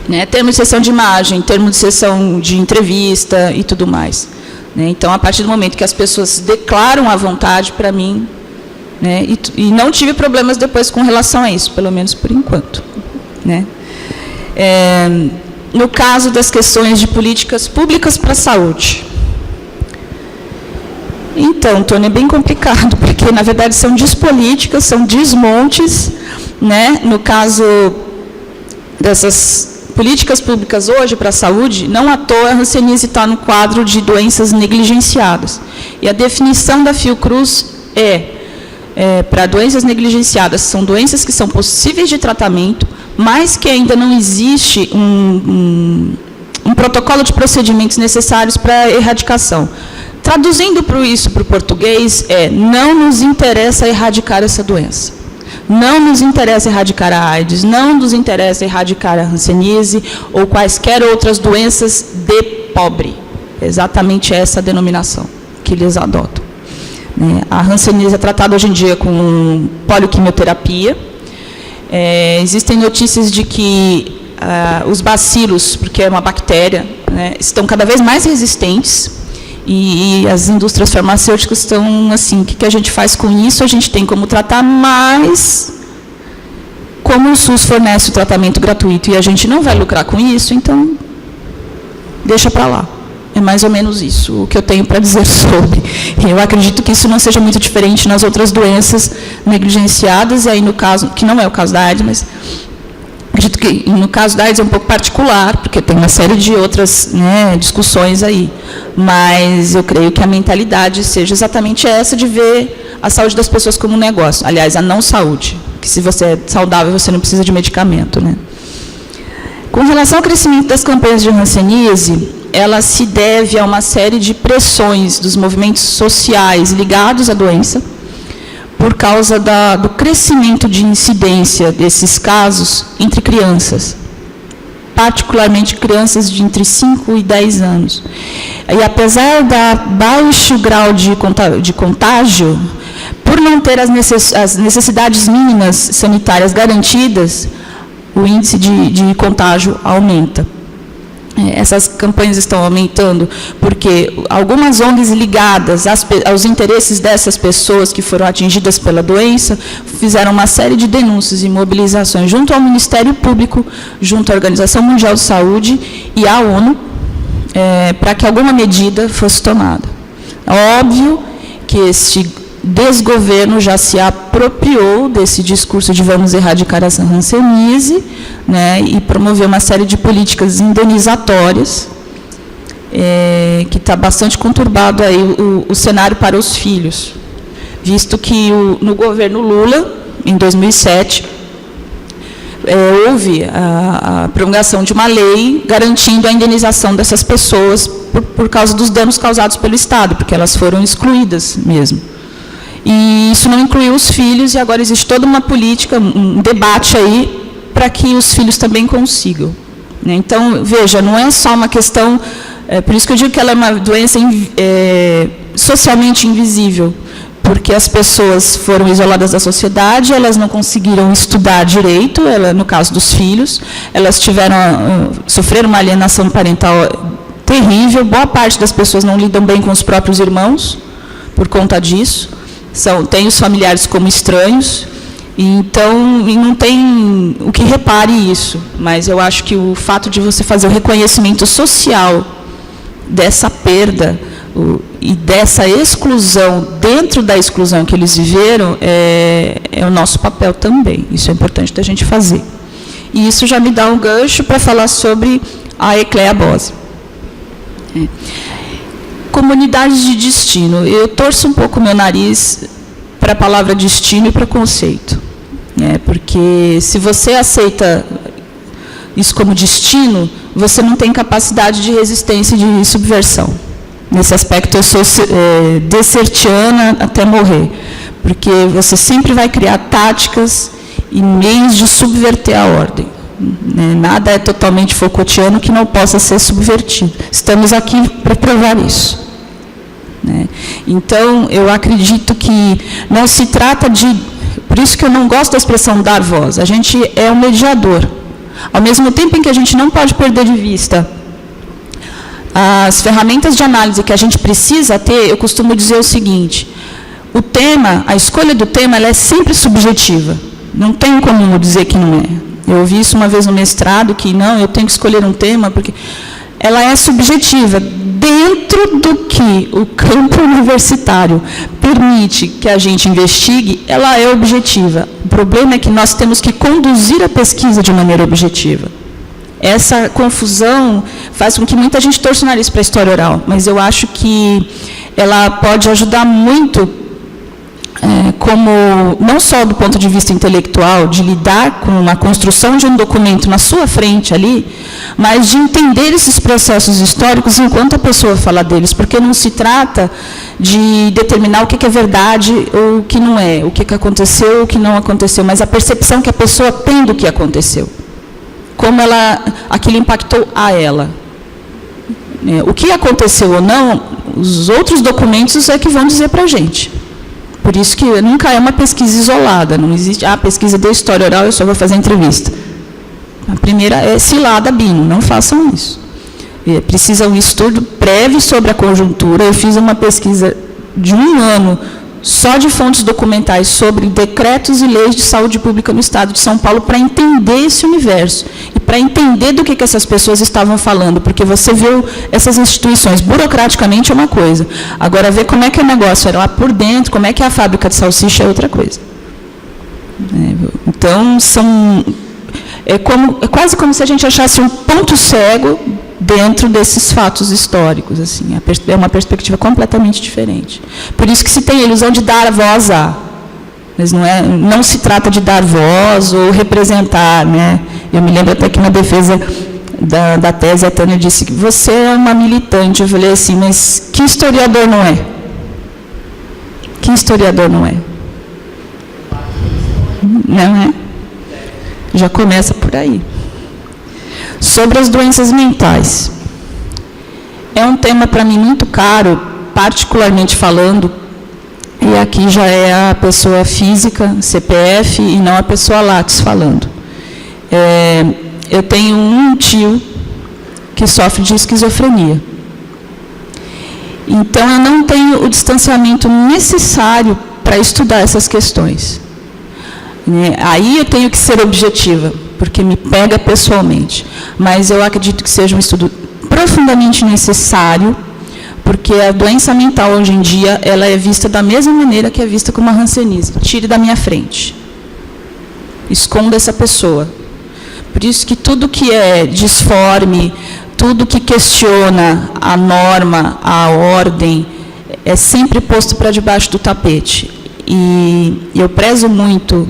Né, termo de sessão de imagem, termo de sessão de entrevista e tudo mais. Né, então, a partir do momento que as pessoas declaram a vontade para mim, né, e não tive problemas depois com relação a isso, pelo menos por enquanto. Né. No caso das questões de políticas públicas para a saúde. Então, Tony, é bem complicado, porque, na verdade, são despolíticas, são desmontes. Né? No caso dessas políticas públicas hoje para a saúde, não à toa a hanseníase está no quadro de doenças negligenciadas. E a definição da Fiocruz para doenças negligenciadas, são doenças que são possíveis de tratamento, mas que ainda não existe um protocolo de procedimentos necessários para a erradicação. Traduzindo isso para o português, não nos interessa erradicar essa doença. Não nos interessa erradicar a AIDS, não nos interessa erradicar a hanseníase ou quaisquer outras doenças de pobre. Exatamente essa a denominação que eles adotam. A hanseníase é tratada hoje em dia com polioquimioterapia. Existem notícias de que os bacilos, porque é uma bactéria, né, estão cada vez mais resistentes e as indústrias farmacêuticas estão assim, o que a gente faz com isso? A gente tem como tratar, mas como o SUS fornece o tratamento gratuito e a gente não vai lucrar com isso, então deixa para lá. É mais ou menos isso o que eu tenho para dizer sobre. Eu acredito que isso não seja muito diferente nas outras doenças negligenciadas, e aí no caso, que não é o caso da AIDS, mas acredito que no caso da AIDS é um pouco particular, porque tem uma série de outras, né, discussões aí. Mas eu creio que a mentalidade seja exatamente essa de ver a saúde das pessoas como um negócio. Aliás, a não saúde, que se você é saudável, você não precisa de medicamento, né? Com relação ao crescimento das campanhas de hanseníase, ela se deve a uma série de pressões dos movimentos sociais ligados à doença, por causa do crescimento de incidência desses casos entre crianças, particularmente crianças de entre 5 e 10 anos. E apesar da baixo grau de contágio, por não ter as necessidades mínimas sanitárias garantidas, o índice de contágio aumenta. Essas campanhas estão aumentando porque algumas ONGs ligadas aos interesses dessas pessoas que foram atingidas pela doença fizeram uma série de denúncias e mobilizações junto ao Ministério Público, junto à Organização Mundial de Saúde e à ONU, para que alguma medida fosse tomada. É óbvio que este desgoverno já se apropriou desse discurso de vamos erradicar a hanseníase, né, e promoveu uma série de políticas indenizatórias, que está bastante conturbado aí o cenário para os filhos, visto que no governo Lula, em 2007, houve a promulgação de uma lei garantindo a indenização dessas pessoas por causa dos danos causados pelo Estado, porque elas foram excluídas mesmo. E isso não incluiu os filhos, e agora existe toda uma política, um debate aí, para que os filhos também consigam. Então, veja, não é só uma questão, por isso que eu digo que ela é uma doença socialmente invisível, porque as pessoas foram isoladas da sociedade, elas não conseguiram estudar direito, no caso dos filhos, elas sofreram uma alienação parental terrível, boa parte das pessoas não lidam bem com os próprios irmãos, por conta disso. Tem os familiares como estranhos, então e não tem o que repare isso, mas eu acho que o fato de você fazer o reconhecimento social dessa perda e dessa exclusão, dentro da exclusão que eles viveram, é o nosso papel também, isso é importante da gente fazer. E isso já me dá um gancho para falar sobre a ecleabose. Comunidades de destino. Eu torço um pouco o meu nariz para a palavra destino e para o conceito. Porque se você aceita isso como destino, você não tem capacidade de resistência e de subversão. Nesse aspecto, eu sou dessertiana até morrer, porque você sempre vai criar táticas e meios de subverter a ordem. Nada é totalmente Foucaultiano que não possa ser subvertido. Estamos aqui para provar isso. Então, eu acredito que não se trata de... Por isso que eu não gosto da expressão dar voz. A gente é um mediador. Ao mesmo tempo em que a gente não pode perder de vista as ferramentas de análise que a gente precisa ter, eu costumo dizer o seguinte: o tema, a escolha do tema, ela é sempre subjetiva. Não tem como dizer que não é. Eu ouvi isso uma vez no mestrado, que não, eu tenho que escolher um tema, porque ela é subjetiva. Dentro do que o campo universitário permite que a gente investigue, ela é objetiva. O problema é que nós temos que conduzir a pesquisa de maneira objetiva. Essa confusão faz com que muita gente torça o nariz para a história oral, mas eu acho que ela pode ajudar muito, como não só do ponto de vista intelectual, de lidar com a construção de um documento na sua frente ali, mas de entender esses processos históricos enquanto a pessoa fala deles, porque não se trata de determinar o que é verdade ou o que não é, o que aconteceu ou o que não aconteceu, mas a percepção que a pessoa tem do que aconteceu, como aquilo impactou a ela. O que aconteceu ou não, os outros documentos é que vão dizer para a gente. Por isso que nunca é uma pesquisa isolada, não existe, pesquisa de história oral, eu só vou fazer entrevista. A primeira é cilada, Bino, não façam isso. Precisa um estudo prévio sobre a conjuntura. Eu fiz uma pesquisa de 1 ano, só de fontes documentais, sobre decretos e leis de saúde pública no Estado de São Paulo, para entender esse universo, e para entender do que essas pessoas estavam falando, porque você viu essas instituições, burocraticamente é uma coisa, agora ver como é que o negócio era lá por dentro, como é que é a fábrica de salsicha é outra coisa. Então, é quase como se a gente achasse um ponto cego dentro desses fatos históricos, assim, é uma perspectiva completamente diferente. Por isso que se tem a ilusão de dar voz a. Mas não se trata de dar voz ou representar, né? Eu me lembro até que na defesa da tese, a Tânia disse que você é uma militante. Eu falei assim, mas que historiador não é? Que historiador não é? Não é? Já começa por aí. Sobre as doenças mentais. É um tema para mim muito caro, particularmente falando, e aqui já é a pessoa física, CPF, e não a pessoa Lattes falando. Eu tenho um tio que sofre de esquizofrenia. Então, eu não tenho o distanciamento necessário para estudar essas questões. Aí eu tenho que ser objetiva, porque me pega pessoalmente. Mas eu acredito que seja um estudo profundamente necessário, porque a doença mental, hoje em dia, ela é vista da mesma maneira que é vista como a hanseníase. Tire da minha frente. Esconda essa pessoa. Por isso que tudo que é disforme, tudo que questiona a norma, a ordem, é sempre posto para debaixo do tapete. E eu prezo muito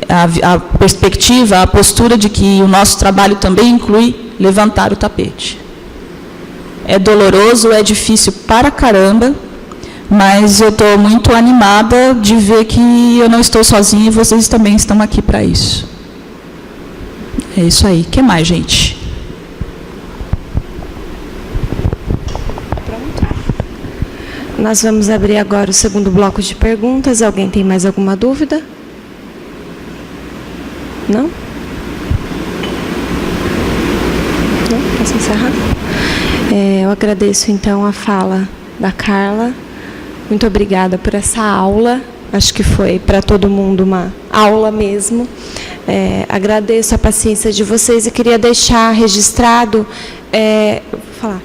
a perspectiva, a postura de que o nosso trabalho também inclui levantar o tapete. É doloroso, é difícil para caramba, mas eu estou muito animada de ver que eu não estou sozinha e vocês também estão aqui para isso. É isso aí. O que mais, gente? Nós vamos abrir agora o segundo bloco de perguntas. Alguém tem mais alguma dúvida? Não? Não? Posso encerrar? Eu agradeço, então, a fala da Carla. Muito obrigada por essa aula. Acho que foi para todo mundo uma aula mesmo. Agradeço a paciência de vocês e queria deixar registrado, vou falar,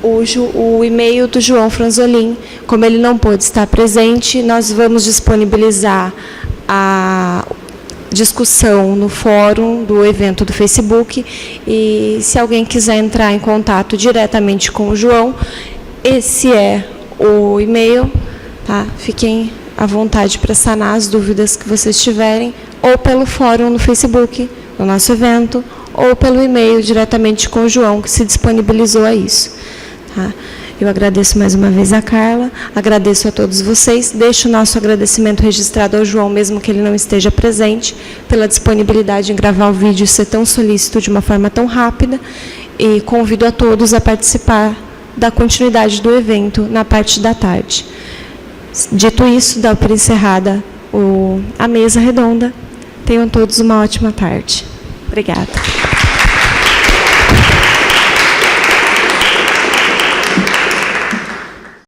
o e-mail do João Franzolin. Como ele não pôde estar presente, nós vamos disponibilizar a discussão no fórum do evento do Facebook, e se alguém quiser entrar em contato diretamente com o João, esse é o e-mail, tá? Fiquem à vontade para sanar as dúvidas que vocês tiverem, ou pelo fórum no Facebook, no nosso evento, ou pelo e-mail diretamente com o João, que se disponibilizou a isso. Tá? Eu agradeço mais uma vez a Carla, agradeço a todos vocês, deixo o nosso agradecimento registrado ao João, mesmo que ele não esteja presente, pela disponibilidade em gravar o vídeo e ser tão solícito de uma forma tão rápida, e convido a todos a participar da continuidade do evento na parte da tarde. Dito isso, dá por encerrada a mesa redonda. Tenham todos uma ótima tarde. Obrigada.